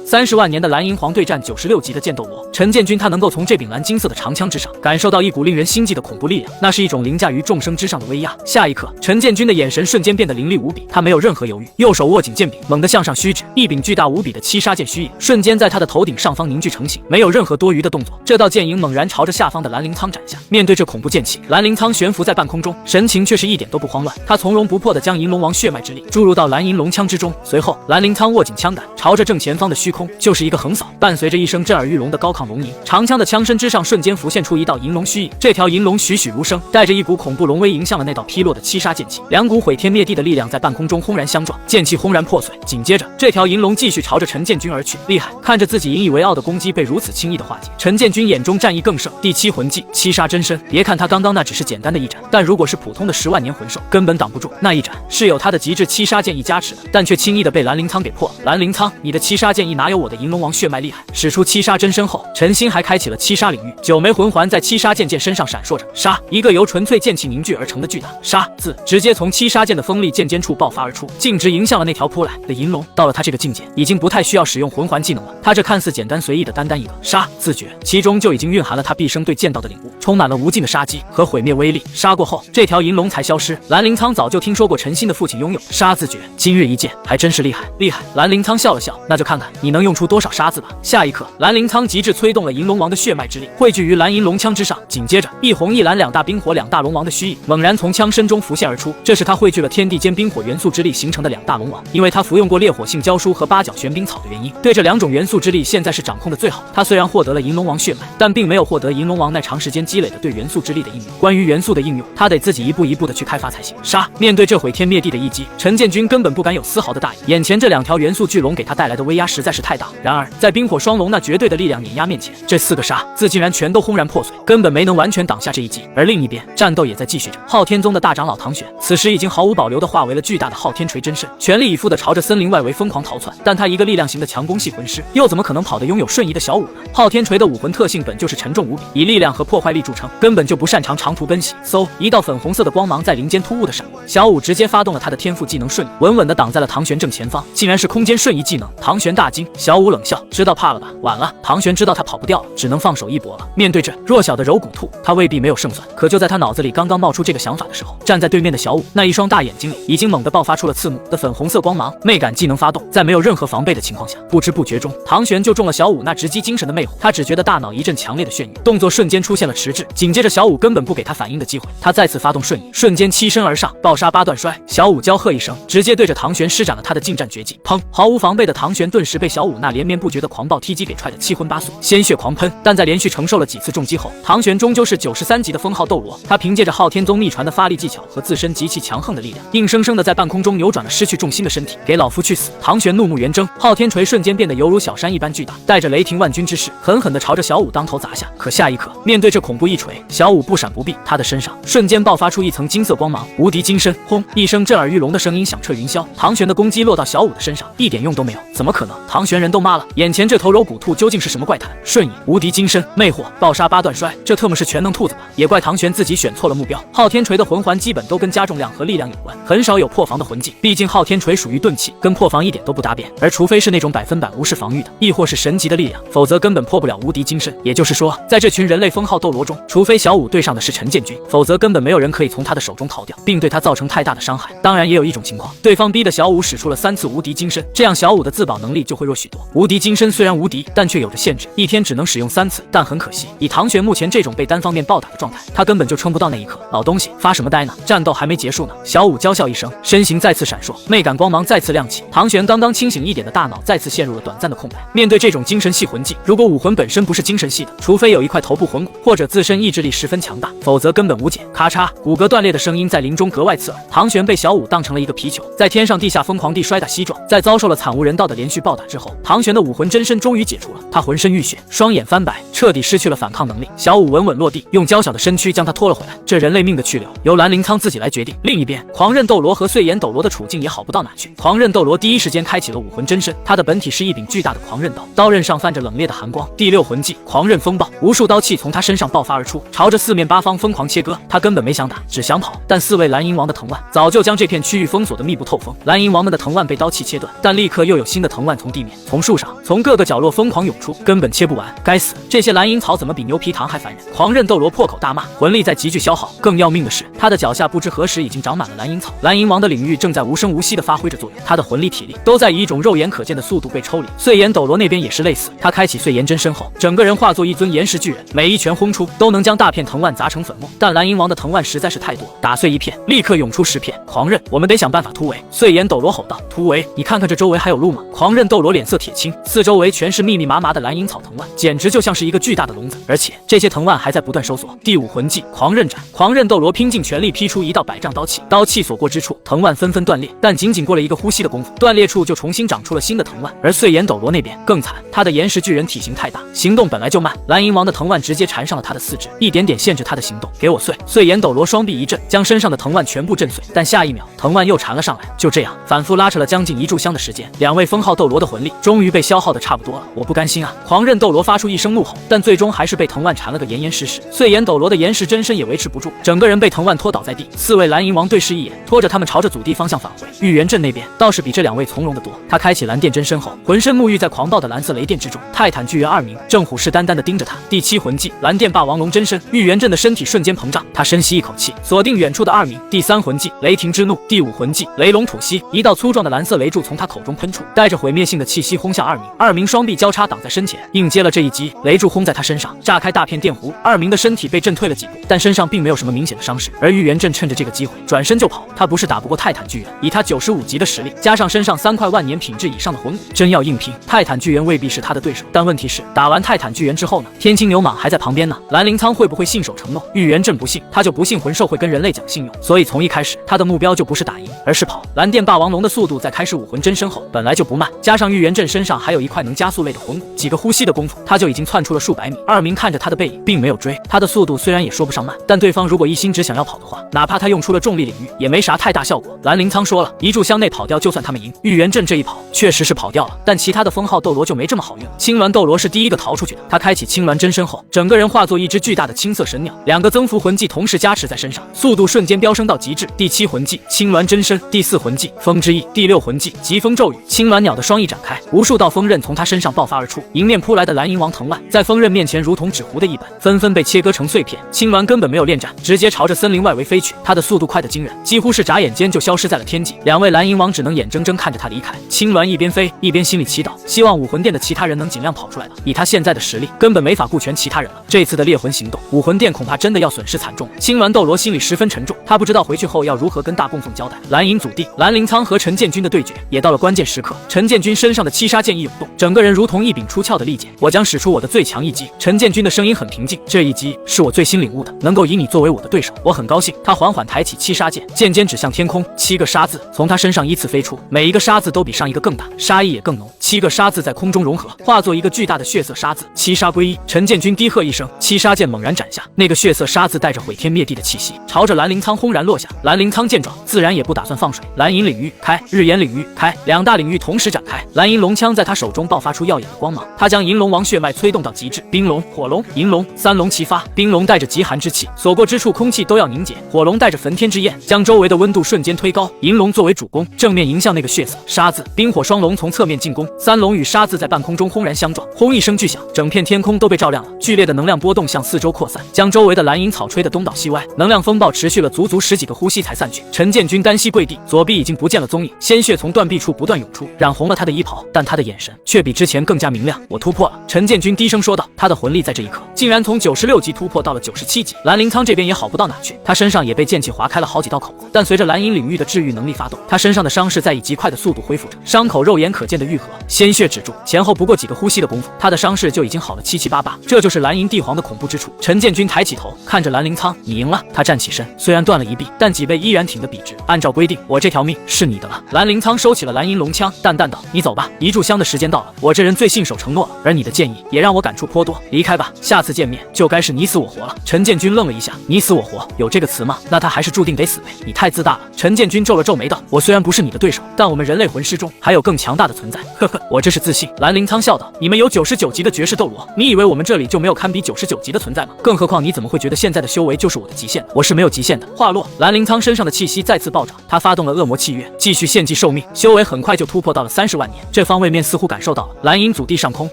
！30万年的蓝银皇对战96级的剑斗罗，陈建军他能够从这柄蓝金色的长枪之上感受到一股令人心悸的恐怖力量，那是一种凌驾于众生之上的威压。下一刻，陈建军的眼神瞬间变得凌厉无比，他没有任何犹豫，右手握紧剑柄，猛地向上虚指，一柄巨大无比的7杀剑虚影瞬间在他的头顶上方凝聚成型，没有任何多余的动作，这道剑影猛然朝着下方的蓝灵苍斩下。面对这恐怖剑气，蓝灵苍悬浮在半空中，神情却是一点都不慌乱，他从容不迫地将银龙王血脉之力注入到蓝银龙枪之中，随后蓝灵苍握紧枪杆，朝着正前方的虚空就是一个横扫，伴随着一声震耳欲聋的高亢龙吟，长枪的枪身之上瞬间浮现出一道银龙虚影，这条银龙栩栩如生，带着一股恐怖龙威迎向了那道劈落的7杀剑气，2股毁天灭地的力量在半空中轰然相撞，剑气轰然破碎。紧接着，这条银龙继续朝着陈建军而去，厉害！看着自己引以为傲的攻击被如此轻易的化解，陈建军眼中战意更盛。第7魂技7杀真身，别看他刚刚那只是简单的一斩，但如果是普通的10万年魂兽，根本挡不住。那一斩是有他的极致7杀剑意加持的，但却轻易的被蓝灵苍给破。蓝灵苍，你的7杀剑意哪有我的银龙王血脉厉害？使出7杀真身后，陈心还开启了7杀领域，9枚魂环在7杀剑身上闪烁着。杀！一个由纯粹剑气凝聚而成的巨大杀字，直接从7杀剑的锋利剑尖处爆发而出，径直迎向了那条扑来的银龙。到了他这个境界，已经不太需要使用魂环技能了。他这看似简单随意的单单一个杀字诀，其中就已经蕴含了他毕生对剑道的领悟，充满了无尽的杀机和毁灭威力。杀过后，这条银龙才消失。蓝灵苍早就听说过陈心的父亲拥有杀字诀，今日一见，还真是厉害厉害。蓝灵苍笑了笑，那就看看你能用出多少杀字吧。下一刻，蓝灵苍极致催动了银龙王的血脉之力，汇聚于蓝银龙枪之上。紧接着，一红一蓝2大冰火2大龙王的虚影猛然从枪身中浮现而出，这是他汇聚了天地间冰火元素之力形成的2大龙王。因为他服用过烈火性胶书和8角玄冰草的原因，对这2种元素之力现在是掌控的最好。他虽然获得了银龙王血脉，但并没有获得银龙王那长时间积累的对元素之力的应用。关于元素的应用，他得自己一步一步的去开发才行。杀！面对这毁天灭地的一击，陈建军根本不敢有丝毫的大意，眼前这2条元素巨龙给他带来的威压实在是太大。然而，在冰火双龙那绝对的力量碾压面前，这4个杀字竟然全都轰然破碎，根本没能完全挡下这一击。而另一边，战斗也在继续着。昊天宗的大长老唐玄，此时已经毫无保留地化为了巨大的昊天锤真身，全力以赴地朝着森林外围疯狂逃窜。但他一个力量型的强攻系魂师，又怎么可能跑得拥有瞬移的小五呢？昊天锤的武魂特性本就是沉重无比，以力量和破坏力著称，根本就不擅长长途奔袭。嗖，一道粉红色的光芒在林间突兀地闪过，小五直接发动了他的天赋技能瞬移，稳稳地挡在了唐玄正前方，竟然是空间瞬移技能。唐玄大惊，小五冷笑，知道怕了吧？晚了。唐玄知道他跑不掉了，只能放手一搏了。面对这弱小的柔骨兔，他未必没有胜算。可就在他脑子里刚刚冒出这个想法的时候，站在对面的小五那一双大眼睛里已经猛地爆发出了刺目的粉红色光芒，魅感技能发动，在没有任何防备的情况下，不知不觉中，唐玄就中了小五那直击精神的魅惑。他只觉得大脑一阵强烈的眩晕，动作瞬间出现了迟滞。紧接着，小五根本不给他反应的机会，他再次发动瞬移，瞬间欺身而上，暴杀8段摔。小五娇喝一声，直接对着唐玄施展了他的近战绝技。砰！毫无防备的唐玄顿时被小五那连绵不绝的狂暴踢击给踹得七荤八素，鲜血狂喷。但在连续承受了几次重击后，唐玄终究是93级的封号斗罗。他凭借着昊天宗秘传的发力技巧和自身极其强横的力量，硬生生的在半空中扭转了失去重心的身体。给老夫去死！唐玄怒目圆睁，昊天锤瞬间变得犹如小山一般巨大，带着雷霆万钧之势，狠狠地朝着小五当头砸下。可下一刻，面对这恐怖一锤，小五不闪不避，他的身上瞬间爆发出一层金色光芒，无敌金身！轰！一声震耳欲聋的声音响彻云霄。唐玄的攻击落到小五的身上，一点用都没有。有，怎么可能？唐玄人都妈了，眼前这头柔骨兔究竟是什么怪谈？瞬影、无敌金身、魅惑、爆杀八段摔，这特么是全能兔子吧？也怪唐玄自己选错了目标。昊天锤的魂环基本都跟加重量和力量有关，很少有破防的魂技，毕竟昊天锤属于钝器，跟破防一点都不搭边。而除非是那种100%无视防御的，亦或是神级的力量，否则根本破不了无敌金身。也就是说，在这群人类封号斗罗中，除非小五对上的是陈建军，否则根本没有人可以从他的手中逃掉，并对他造成太大的伤害。当然，也有一种情况，对方逼得小五使出了3次无敌金身，这样小五的自保能力就会弱许多。无敌金身虽然无敌，但却有着限制，一天只能使用3次。但很可惜，以唐玄目前这种被单方面暴打的状态，他根本就撑不到那一刻。老东西，发什么呆呢？战斗还没结束呢。小五娇笑一声，身形再次闪烁，媚感光芒再次亮起。唐玄刚刚清醒一点的大脑再次陷入了短暂的空白。面对这种精神系魂技，如果武魂本身不是精神系的，除非有一块头部魂骨，或者自身意志力十分强大，否则根本无解。咔嚓，骨骼断裂的声音在林中格外刺耳。唐玄被小五当成了一个皮球，在天上地下疯狂地摔打西撞。在遭受了惨无人道的连续暴打之后，唐玄的武魂真身终于解除了，他浑身浴血，双眼翻白，彻底失去了反抗能力。小五稳稳落地，用娇小的身躯将他拖了回来。这人类命的去留，由兰陵苍自己来决定。另一边，狂刃斗罗和碎岩斗罗的处境也好不到哪去。狂刃斗罗第一时间开启了武魂真身，他的本体是一柄巨大的狂刃刀，刀刃上泛着冷冽的寒光。第6魂技狂刃风暴，无数刀气从他身上爆发而出，朝着四面八方疯狂切割。他根本没想打，只想跑。但4位蓝银王的藤蔓早就将这片区域封锁得密不透风。蓝银王们的藤蔓被刀气切断，但立刻又有新的藤蔓从地面、从树上、从各个角落疯狂涌出，根本切不完。该死，这些蓝银草怎么比牛皮糖还烦人？狂刃斗罗破口大骂，魂力在急剧消耗。更要命的是，他的脚下不知何时已经长满了蓝银草。蓝银王的领域正在无声无息地发挥着作用，他的魂力、体力都在以一种肉眼可见的速度被抽离。碎岩斗罗那边也是类似，他开启碎岩真身后，整个人化作一尊岩石巨人，每一拳轰出都能将大片藤蔓砸成粉末。但蓝银王的藤蔓实在是太多，打碎一片，立刻涌出10片。狂刃，我们得想办法突围！碎岩斗罗吼道：“突围！你看看这周围还有路吗？”狂刃斗罗脸色铁青，四周围全是密密麻麻的蓝银草藤蔓，简直就像是一个巨大的笼子，而且这些藤蔓还在不断收缩。第5魂技狂刃斩，狂刃斗罗拼尽全力劈出一道100丈刀气，刀气所过之处，藤蔓纷纷断裂，但仅仅过了一个呼吸的功夫，断裂处就重新长出了新的藤蔓。而碎岩斗罗那边更惨，他的岩石巨人体型太大，行动本来就慢，蓝银王的藤蔓直接缠上了他的四肢，一点点限制他的行动。给我碎！碎岩斗罗双臂一震，将身上的藤蔓全部震碎，但下一秒藤蔓又缠了上来。就这样反复拉扯了将近1炷香的时间，2位封号斗罗的魂力终于被消耗的差不多了。我不甘心啊！狂刃斗罗发出一声怒吼，但最终还是被藤蔓缠了个严严实实。碎岩斗罗的岩石真身也维持不住，整个人被藤蔓拖倒在地。4位蓝银王对视一眼，拖着他们朝着祖地方向返回。玉元镇那边倒是比这2位从容的多，他开启蓝电真身后，浑身沐浴在狂暴的蓝色雷电之中。泰坦巨猿2名正虎视眈眈地盯着他。第7魂技蓝电霸王龙真身，玉元镇的身体瞬间膨胀，他深吸一口气，锁定远处的2名。第3魂技雷霆之怒，第5魂技雷龙吐息，一道粗壮的蓝色雷柱从他口中喷出，带着毁灭性的气息轰向2名。2名双臂交叉挡在身前，应接了这一击，雷柱轰在他身上，炸开大片电弧。2名的身体被震退了几步，但身上并没有什么明显的伤势。而玉元镇趁着这个机会转身就跑，他不是打不过泰坦巨猿，以他95级的实力，加上身上3块万年品质以上的魂骨，真要硬拼，泰坦巨猿未必是他的对手。但问题是，打完泰坦巨猿之后呢？天青牛蟒还在旁边呢，兰陵苍会不会信守承诺？玉元镇不信，他就不信魂兽会跟人类讲信用。所以从一开始，他的目标就不是打赢，而是跑。蓝电霸王龙的速度在开始武魂真身后本来就不慢，加上玉元镇身上还有一块能加速类的魂骨，几个呼吸的功夫，他就已经窜出了数百米。2名看着他的背影，并没有追他的速度，虽然也说不上慢，但对方如果一心只想要跑的话，哪怕他用出了重力领域，也没啥太大效果。兰陵苍说了，1炷香内跑掉，就算他们赢。玉元镇这一跑确实是跑掉了，但其他的封号斗罗就没这么好运。青鸾斗罗是第一个逃出去的，他开启青鸾真身后，整个人化作一只巨大的青色神鸟，2个增幅魂技同时加持在身上，速度瞬间飙升到极致。第7魂技青鸾真身，第4魂技风之翼，第6魂技疾风骤雨。青鸾鸟的双翼展开，无数道锋刃从他身上爆发而出，迎面扑来的蓝银王藤蔓在锋刃面前如同纸糊的一本，纷纷被切割成碎片。青鸾根本没有恋战，直接朝着森林外围飞去，他的速度快得惊人，几乎是眨眼间就消失在了天际。2位蓝银王只能眼睁睁看着他离开。青鸾一边飞一边心里祈祷，希望武魂殿的其他人能尽量跑出来吧，以他现在的实力根本没法顾全其他人了。这次的猎魂行动，武魂殿恐怕真的要损失惨重。青鸾斗罗心里十分沉重，他不知道回去后要如何跟大供奉交代。蓝银祖地兰陵苍和陈建军的对决也到了关键时刻，陈建军身上的七杀剑一涌动，整个人如同一柄出鞘的利剑，我将使出我的最强一击。陈建军的声音很平静，这一击是我最新领悟的，能够以你作为我的对手，我很高兴。他缓缓抬起七杀剑，剑尖指向天空，7个杀字从他身上依次飞出，每一个杀字都比上一个更大，杀意也更浓。7个杀字在空中融合，化作一个巨大的血色杀字，七杀归一。陈建军低喝一声，七杀剑猛然斩下，那个血色杀字带着毁天灭地的气息，朝着兰陵苍轰然落下。兰陵苍见状，自然也不打算放水。蓝银领域开，日炎领域开，2大领域同时展开，蓝银龙枪在他手中爆发出耀眼的光芒。他将银龙王血脉催动到极致，冰龙、火龙、银龙三龙齐发。冰龙带着极寒之气，所过之处空气都要凝结；火龙带着焚天之焰，将周围的温度瞬间推高。银龙作为主攻，正面迎向那个血色沙子。冰火双龙从侧面进攻，三龙与沙子在半空中轰然相撞，轰一声巨响，整片天空都被照亮了。剧烈的能量波动向四周扩散，将周围的蓝银草吹得东倒西歪。能量风暴持续了足足10几个呼吸才散去。陈建军单膝跪地，左臂已经不见了踪影，鲜血从断臂处不断涌出，染红了他的衣袍，但他的眼神却比之前更加明亮。我突破了，陈建军低声说道。他的魂力在这一刻竟然从96级突破到了97级。蓝灵苍这边也好不到哪去，他身上也被剑气划开了好几道口子，但随着蓝银领域的治愈能力发动，他身上的伤势在以极快的速度恢复着，伤口肉眼可见的愈合，鲜血止住，前后不过几个呼吸的功夫，他的伤势就已经好了七七八八。这就是蓝银帝皇的恐怖之处。陈建军抬起头看着蓝灵苍，你赢了。他站起身，虽然断了一臂，但脊背依然挺得笔直。按照规定，我这条命是你的了。蓝灵苍收起了蓝银龙枪，淡淡道：你走吧，一炷香的时间到了，我这人最信守承诺了，而你的建议也让我感触颇多。离开吧，下次见面就该是你死我活了。陈建军愣了一下，你死我活有这个词吗？那他还是注定得死呗。你太自大了。陈建军皱了皱眉道：我虽然不是你的对手，但我们人类魂师中还有更强大的存在。呵呵，我这是自信。蓝灵苍笑道：你们有99级的绝世斗罗，你以为我们这里就没有堪比99级的存在吗？更何况你怎么会觉得现在的修为就是我的极限呢？我是没有极限的。话落，蓝灵苍身上的气息再次暴涨，他发动了恶魔契约，继续献祭寿命，修为很快就突破到了30万年。这方位面似乎感受到了蓝银祖地上空，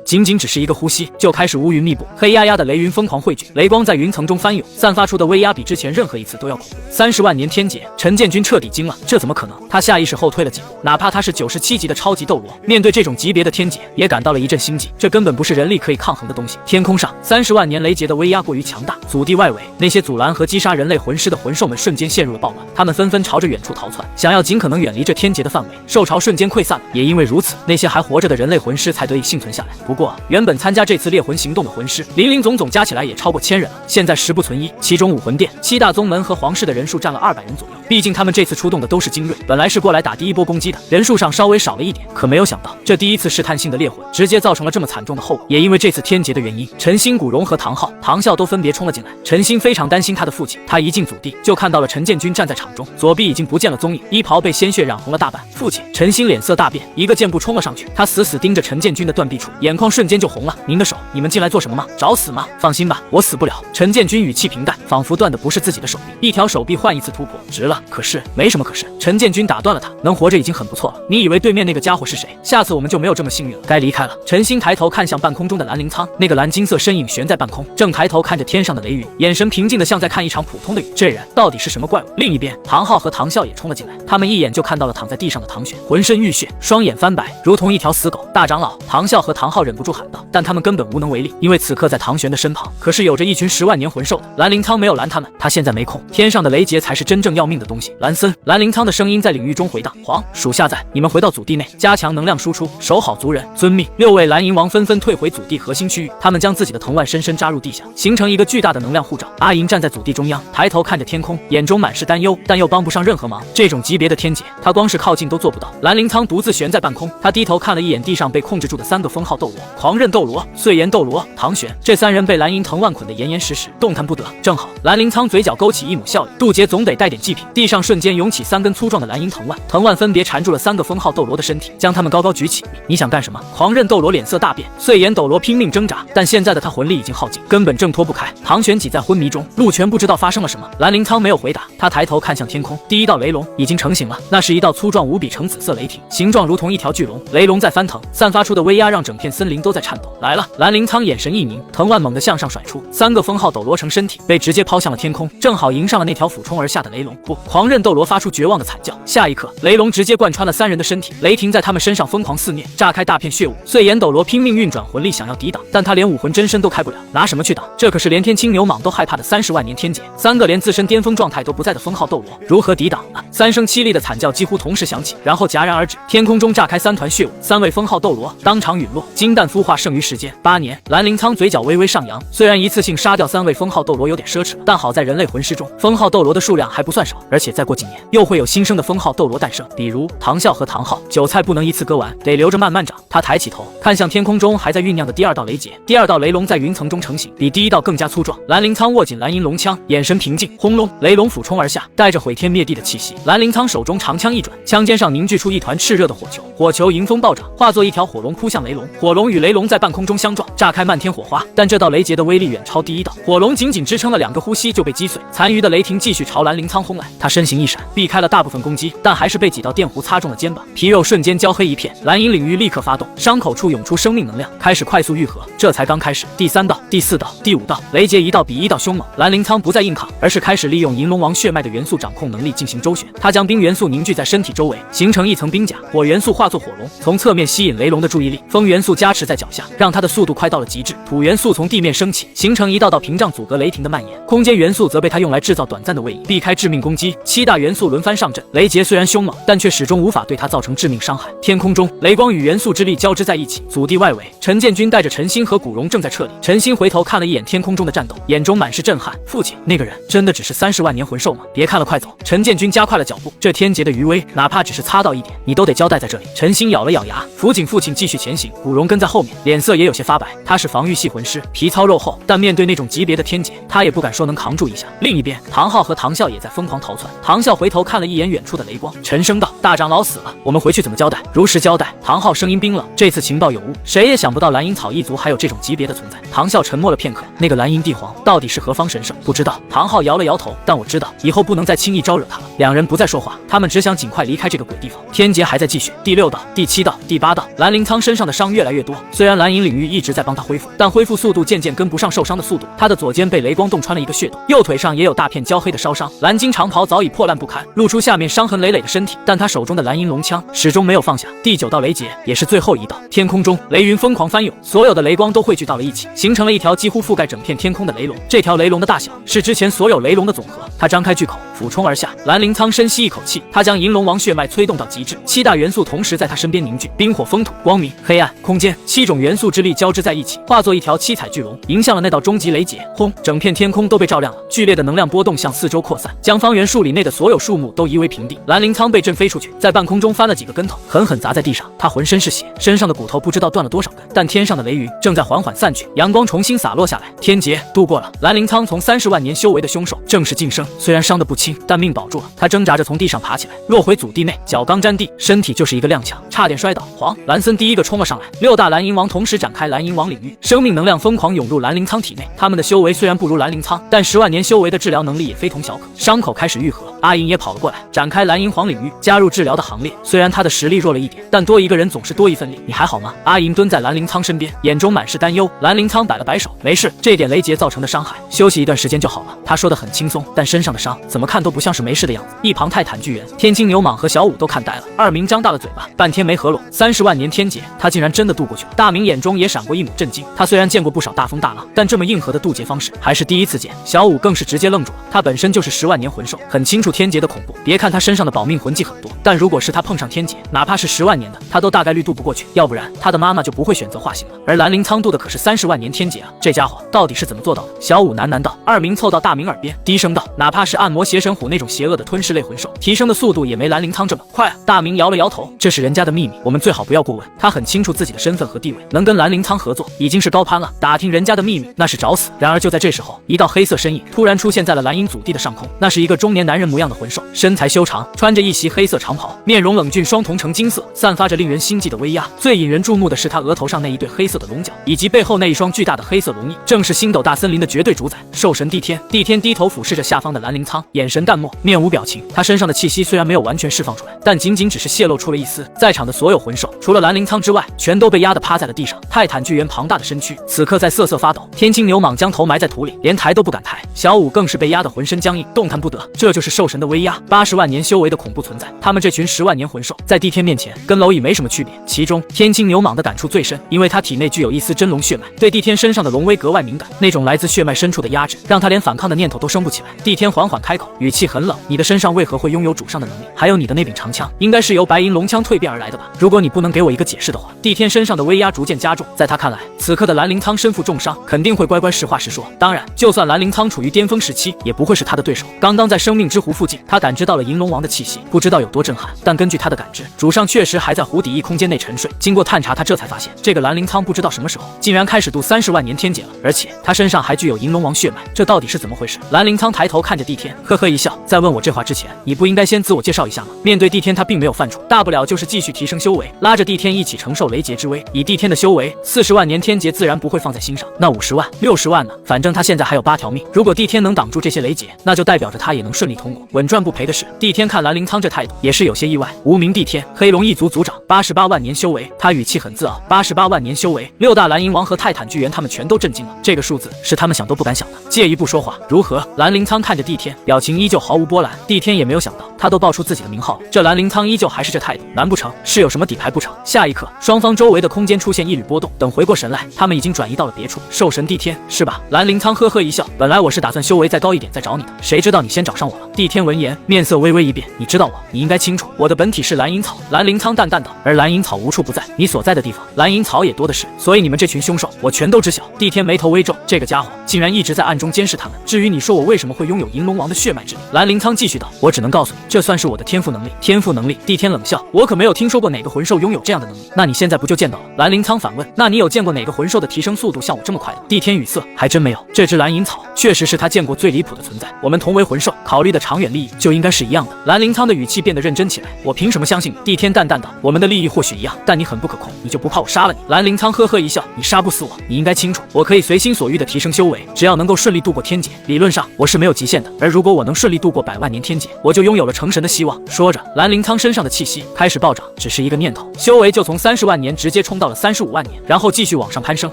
仅只是一个呼吸，就开始乌云密布，黑压压的雷云疯狂汇聚，雷光在云层中翻涌，散发出的威压比之前任何一次都要恐怖。30万年天劫，陈建军彻底惊了，这怎么可能？他下意识后退了几步，哪怕他是97级的超级斗罗，面对这种级别的天劫，也感到了一阵心悸。这根本不是人力可以抗衡的东西。天空上30万年雷劫的威压过于强大，祖地外围那些阻拦和击杀人类魂师的魂兽们瞬间陷入了暴乱，他们纷纷朝着远处逃窜，想要尽可能远离这天劫的范围。兽潮瞬间溃散了，也因为如此，那些还活着的人类魂师才得以幸存下来。不过，原本参加这次猎魂行动的魂师，林总加起来也超过1000人了，现在10不存一，其中武魂殿、7大宗门和皇室的人数占了200人左右。毕竟他们这次出动的都是精锐，本来是过来打第一波攻击的，人数上稍微少了一点，可没有想到，这第一次试探性的猎魂，直接造成了这么惨重的后果。也因为这次天劫的原因，陈兴、古荣和唐昊、唐啸都分别冲了进来。陈兴非常担心他的父亲，他一进祖地就看到了陈建军站在场中，左臂已经不见了踪影，衣袍被鲜血染红了大半。父亲陈兴脸色大变，一个箭步冲了上去，他死死盯着陈建军的断臂处，眼眶瞬间就红了。您的手，你们进来做什么吗？找死吗？放心吧，我死不了。陈建军语气平淡，仿佛断的不是自己的手臂，一条手臂换一次突破，值了。可是没什么可是。陈建军打断了他，能活着已经很不错了。你以为对面那个家伙是谁？下次我们就没有这么幸运了。该离开了。陈兴抬头看向半空中的蓝灵苍，那个蓝金色身影悬在半空，正抬头看着天上的雷云，眼神平静的像在看一场普通的雨。这人到底是什么怪物？另一边，唐昊和唐啸也冲了进来，他们一眼就看到了躺在地上的唐玄，浑身浴血，双眼翻白，如同一条死狗。大长老，唐啸和唐昊忍不住喊道，但他们根本无能为力，因为此刻在唐玄的身旁可是有着一群10万年魂兽的。蓝灵苍没有拦他们，他现在没空，天上的雷劫才是真正要命的东西。蓝森，蓝灵苍的声音在领域中回荡，皇属下在，你们回到祖地内，加强能量输出，守好族人，遵命。6位蓝银王纷纷退回祖地核心区域，他们将自己的藤蔓深深扎入地下，形成一个巨大的能量护罩。阿银站在祖地中央，抬头看着天空，眼中满是担忧，但又帮不上任何忙。这种级别的天劫，他光是靠近都做不到。蓝灵苍独自悬在半空，他低头看了一眼地上被控制住的3个封号斗罗，狂刃斗罗、碎岩斗罗、唐玄，这3人被蓝银藤蔓捆得严严实实，动弹不得。正好，蓝灵苍嘴角勾起一抹笑意，渡劫总得带点祭品。地上瞬间涌起3根粗壮的蓝银藤蔓，藤蔓分别缠住了3个封号斗罗的身体，将他们高高举起。你想干什么？狂刃斗罗脸色大变，碎岩斗罗拼命挣扎，但现在的他魂力已经耗尽，根本挣脱不开。唐玄挤在昏迷中，陆全不知道发生了什么。蓝灵苍没有回答，他抬头看向天空，第一道雷龙已经成型了，那是一道粗壮无比橙紫色雷霆，形状如同一条巨龙，雷龙在翻腾，散发出的威压让整片森林都在颤抖。来了！蓝灵苍眼神一凝，藤蔓猛地向上甩出，3个封号斗罗成身体，被直接抛向了天空，正好迎上了那条俯冲而下的雷龙。不！狂刃斗罗发出绝望的惨叫，下一刻，雷龙直接贯穿了3人的身体，雷霆在他们身上疯狂肆虐，炸开大片血雾。碎岩斗罗拼命运转魂力想要抵挡，但他连武魂真身都开不了，拿什么去挡？这可是连天青牛蟒都害怕的30万年天劫，3个连自身巅峰状态都不在的封号斗罗，如何抵挡啊？3声凄厉的惨叫几乎同时响起，然后戛然而止，天空中炸开3团血雾，3位封号斗罗当场陨落，金蛋孵化剩余时间8年。蓝灵苍嘴角微微上扬，虽然一次性杀掉3位封号斗罗有点奢侈，但好在人类魂师中封号斗罗的数量还不算少，而且再过几年又会有新生的封号斗罗诞生，比如唐啸和唐昊。韭菜不能一次割完，得留着慢慢长。他抬起头看向天空中还在酝酿的第2道雷劫，第2道雷龙在云层中成型，比第1道更加粗壮。蓝灵苍握紧蓝银龙枪，眼神平静，轰隆，雷龙俯冲而下，带着毁天灭地的气息。蓝灵苍手中长枪一转，枪尖上凝聚出一团炽热的火火球，火球迎风暴涨，化作一条火龙扑向雷龙。火龙与雷龙在半空中相撞，炸开漫天火花。但这道雷劫的威力远超第一道，火龙仅仅支撑了2个呼吸就被击碎。残余的雷霆继续朝兰陵苍轰来，他身形一闪，避开了大部分攻击，但还是被几道电弧擦中了肩膀，皮肉瞬间焦黑一片。蓝银领域立刻发动，伤口处涌出生命能量，开始快速愈合。这才刚开始，第3道、第4道、第5道，雷劫一道比一道凶猛。兰陵苍不再硬抗，而是开始利用银龙王血脉的元素掌控能力进行周旋。他将冰元素凝聚在身体周围，形成一层冰甲。火元素化作火龙，从侧面吸引雷龙的注意力。风元素加持在脚下，让它的速度快到了极致。土元素从地面升起，形成一道道屏障，阻隔雷霆的蔓延。空间元素则被他用来制造短暂的位移，避开致命攻击。7大元素轮番上阵，雷劫虽然凶猛，但却始终无法对他造成致命伤害。天空中，雷光与元素之力交织在一起，阻地外围。陈建军带着陈星和古荣正在撤离。陈星回头看了一眼天空中的战斗，眼中满是震撼。父亲，那个人真的只是30万年魂兽吗？别看了，快走！陈建军加快了脚步。这天劫的余威，哪怕只是擦到一点，你都得交代在这里。陈星咬了咬牙，辅警父亲继续前行。古荣跟在后面，脸色也有些发白。他是防御系魂师，皮糙肉厚，但面对那种级别的天劫，他也不敢说能扛住一下。另一边，唐昊和唐啸也在疯狂逃窜。唐啸回头看了一眼远处的雷光，沉声道：“大长老死了，我们回去怎么交代？”如实交代。唐昊声音冰冷，这次情报有误，谁也想不到蓝银草一族还有这种级别的存在。唐啸沉默了片刻，那个蓝银帝皇到底是何方神圣？不知道。唐昊摇了摇头，但我知道，以后不能再轻易招惹他了。两人不再说话，他们只想尽快离开这个鬼地方。天劫还在继续，第6道、第7道、第8道，蓝灵苍身上的伤越来越多。虽然蓝银领域一直在帮他恢复，但恢复速度渐渐跟不上受伤的速度。他的左肩被雷光洞穿了一个血洞，右腿上也有大片焦黑的烧伤。蓝金长袍早已破烂不堪，露出下面伤痕累累的身体，但他手中的蓝银龙枪始终没有放下。第9道雷劫也是最后一道，天空中雷云疯狂翻涌，所有的雷光都汇聚到了一起，形成了一条几乎覆盖整片天空的雷龙。这条雷龙的大小是之前所有雷龙的总和。他张开巨口，俯冲而下。蓝灵苍深吸一口气，他将银龙王血脉催动到极致，7大元素同时在他身边凝聚，冰火风土光明黑暗空间，7种元素之力交织在一起，化作一条7彩巨龙，迎向了那道终极雷劫。轰！整片天空都被照亮了，剧烈的能量波动向四周扩散，将方圆数里内的所有树木都夷为平地。蓝灵苍被震飞出去，在半空中翻了几个跟头，狠狠砸在地上。他浑身是血，身上的骨头不知道断了多少根，但天上的雷云正在缓缓散去，阳光重新洒落下来。天劫度过了，蓝灵苍从30万年修为的凶兽正式晋升，虽然伤得不轻，但命保住了。他挣扎着从地上爬起来，落回祖地内，脚刚沾地，身体就是一个踉跄，差点摔倒。黄蓝森第一个冲了上来，6大蓝银王同时展开蓝银王领域，生命能量疯狂涌入蓝灵苍体内。他们的修为虽然不如蓝灵苍，但10万年修为的治疗能力也非同小可，伤口开始愈合。阿银也跑了过来，展开蓝银皇领域，加入治疗的行列。虽然他的实力弱了一点，但多一个人总是多一份力。你还好吗？阿银蹲在蓝灵苍身边，眼中满是担忧。蓝灵苍摆了摆手，没事，这点雷劫造成的伤害，休息一段时间就好了。他说得很轻松，但身上的伤怎么看都不像是没事的样子。一旁泰坦巨猿、天青牛蟒和小舞都看呆了，二明张大了嘴巴，半天没合拢。30万年天劫，他竟然真的渡过去了。大明眼中也闪过一抹震惊，他虽然见过不少大风大浪，但这么硬核的渡劫方式还是第一次见。小舞更是直接愣住了，他本身就是10万年魂兽，很清楚天劫的恐怖。别看他身上的保命魂技很多，但如果是他碰上天劫，哪怕是10万年的，他都大概率渡不过去。要不然他的妈妈就不会选择化形了。而蓝灵苍渡的可是30万年天劫啊，这家伙到底是怎么做到的？小舞喃喃道。二明凑到大明耳边，低声道：“哪怕是暗魔邪神虎那种邪恶的吞噬类魂兽，提升的速度也没蓝灵苍这么快啊。”大明摇了摇头，这是人家的秘密，我们最好不要过问。他很清楚自己的身份和地位，能跟蓝灵苍合作已经是高攀了，打听人家的秘密那是找死。然而就在这时候，一道黑色身影突然出现在了蓝银祖地的上空，那是一个中年男人模样的魂兽，身材修长，穿着一袭黑色长袍，面容冷峻，双瞳呈金色，散发着令人心悸的威压。最引人注目的是他额头上那一对黑色的龙角，以及背后那一双巨大的黑色龙翼，正是星斗大森林的绝对主宰兽神帝天。帝天低头俯视着下方的蓝灵苍，眼神淡漠，面无表情。他身上的气息虽然没有完全释放出来，但仅仅只是泄露出了一丝。在场的所有魂兽，除了蓝灵苍之外，全都被压得趴在了地上。泰坦巨猿庞大的身躯此刻在瑟瑟发抖，天青牛蟒将头埋在土里，连抬都不敢抬。小舞更是被压得浑身僵硬，动弹不得。这就是兽神的威压，80万年修为的恐怖存在。他们这群10万年魂兽在帝天面前跟蝼蚁没什么区别。其中天青牛蟒的感触最深，因为他体内具有一丝真龙血脉，对帝天身上的龙威格外敏感。那种来自血脉深处的压制，让他连反抗的念头都生不起来。帝天缓缓开口，语气很冷：“你的身上为何会拥有主上的能力？还有你的那柄长枪，应该是由白银龙枪蜕变而来的吧？如果你不能给我一个解释的话。”帝天身上的威压逐渐加重，在他看来，此刻的蓝灵苍身负重伤，肯定会乖乖实话实说。当然，就算蓝灵苍处于巅峰时期，也不会是他的对手。刚刚在生命之湖附近，他感知到了银龙王的气息，不知道有多震撼。但根据他的感知，主上确实还在湖底翼空间内沉睡。经过探查，他这才发现，这个蓝灵苍不知道什么时候竟然开始渡30万年天劫了，而且他身上还具有银龙王血脉，这到底是怎么回事？蓝灵苍抬头看着帝天，呵呵一笑，在问我这话之前，你不应该先自我介绍一下吗？面对帝天，他并没有犯怵，大不不了就是继续提升修为，拉着帝天一起承受雷劫之威。以帝天的修为，40万年天劫自然不会放在心上。那50万、60万呢？反正他现在还有8条命。如果帝天能挡住这些雷劫，那就代表着他也能顺利通过，稳赚不赔的是。帝天看蓝灵苍这态度，也是有些意外。无名帝天，黑龙一族族长，88万年修为，他语气很自傲。88万年修为，6大蓝银王和泰坦巨猿他们全都震惊了。这个数字是他们想都不敢想的。借一步说话，如何？蓝灵苍看着帝天，表情依旧毫无波澜。帝天也没有想到，他都报出自己的名号了，这蓝灵苍依旧还是这态度。难不成是有什么底牌不成？下一刻，双方周围的空间出现一缕波动。等回过神来，他们已经转移到了别处。兽神帝天是吧？蓝灵苍呵呵一笑，本来我是打算修为再高一点再找你的，谁知道你先找上我了。帝天闻言，面色微微一变，你知道我？你应该清楚，我的本体是蓝银草。蓝灵苍淡淡道，而蓝银草无处不在，你所在的地方，蓝银草也多的是，所以你们这群凶兽，我全都知晓。帝天眉头微皱，这个家伙竟然一直在暗中监视他们。至于你说我为什么会拥有银龙王的血脉之力，蓝灵苍继续道，我只能告诉你，这算是我的天赋能力。天赋能力？帝天冷笑，我可没有听说过哪个魂兽拥有这样的能力。那你现在不就见到了？蓝灵苍反问，那你有见过哪个魂兽的提升速度像我这么快的？帝天语塞，还真没有。这只蓝银草确实是他见过最离谱的存在。我们同为魂兽，考虑的长远利益就应该是一样的。蓝灵苍的语气变得认真起来，我凭什么相信你？帝天淡淡道，我们的利益或许一样，但你很不可控，你就不怕我杀了你？蓝灵苍呵呵一笑，你杀不死我，你应该清楚，我可以随心所欲的提升修为，只要能够顺利度过天劫，理论上我是没有极限的。而如果我能顺利度过100万年天劫，我就拥有了成神的希望。说着，蓝灵苍身上的气息开始暴涨，只是一个念头，修为就从30万年直接冲到了35万年，然后继续往上攀升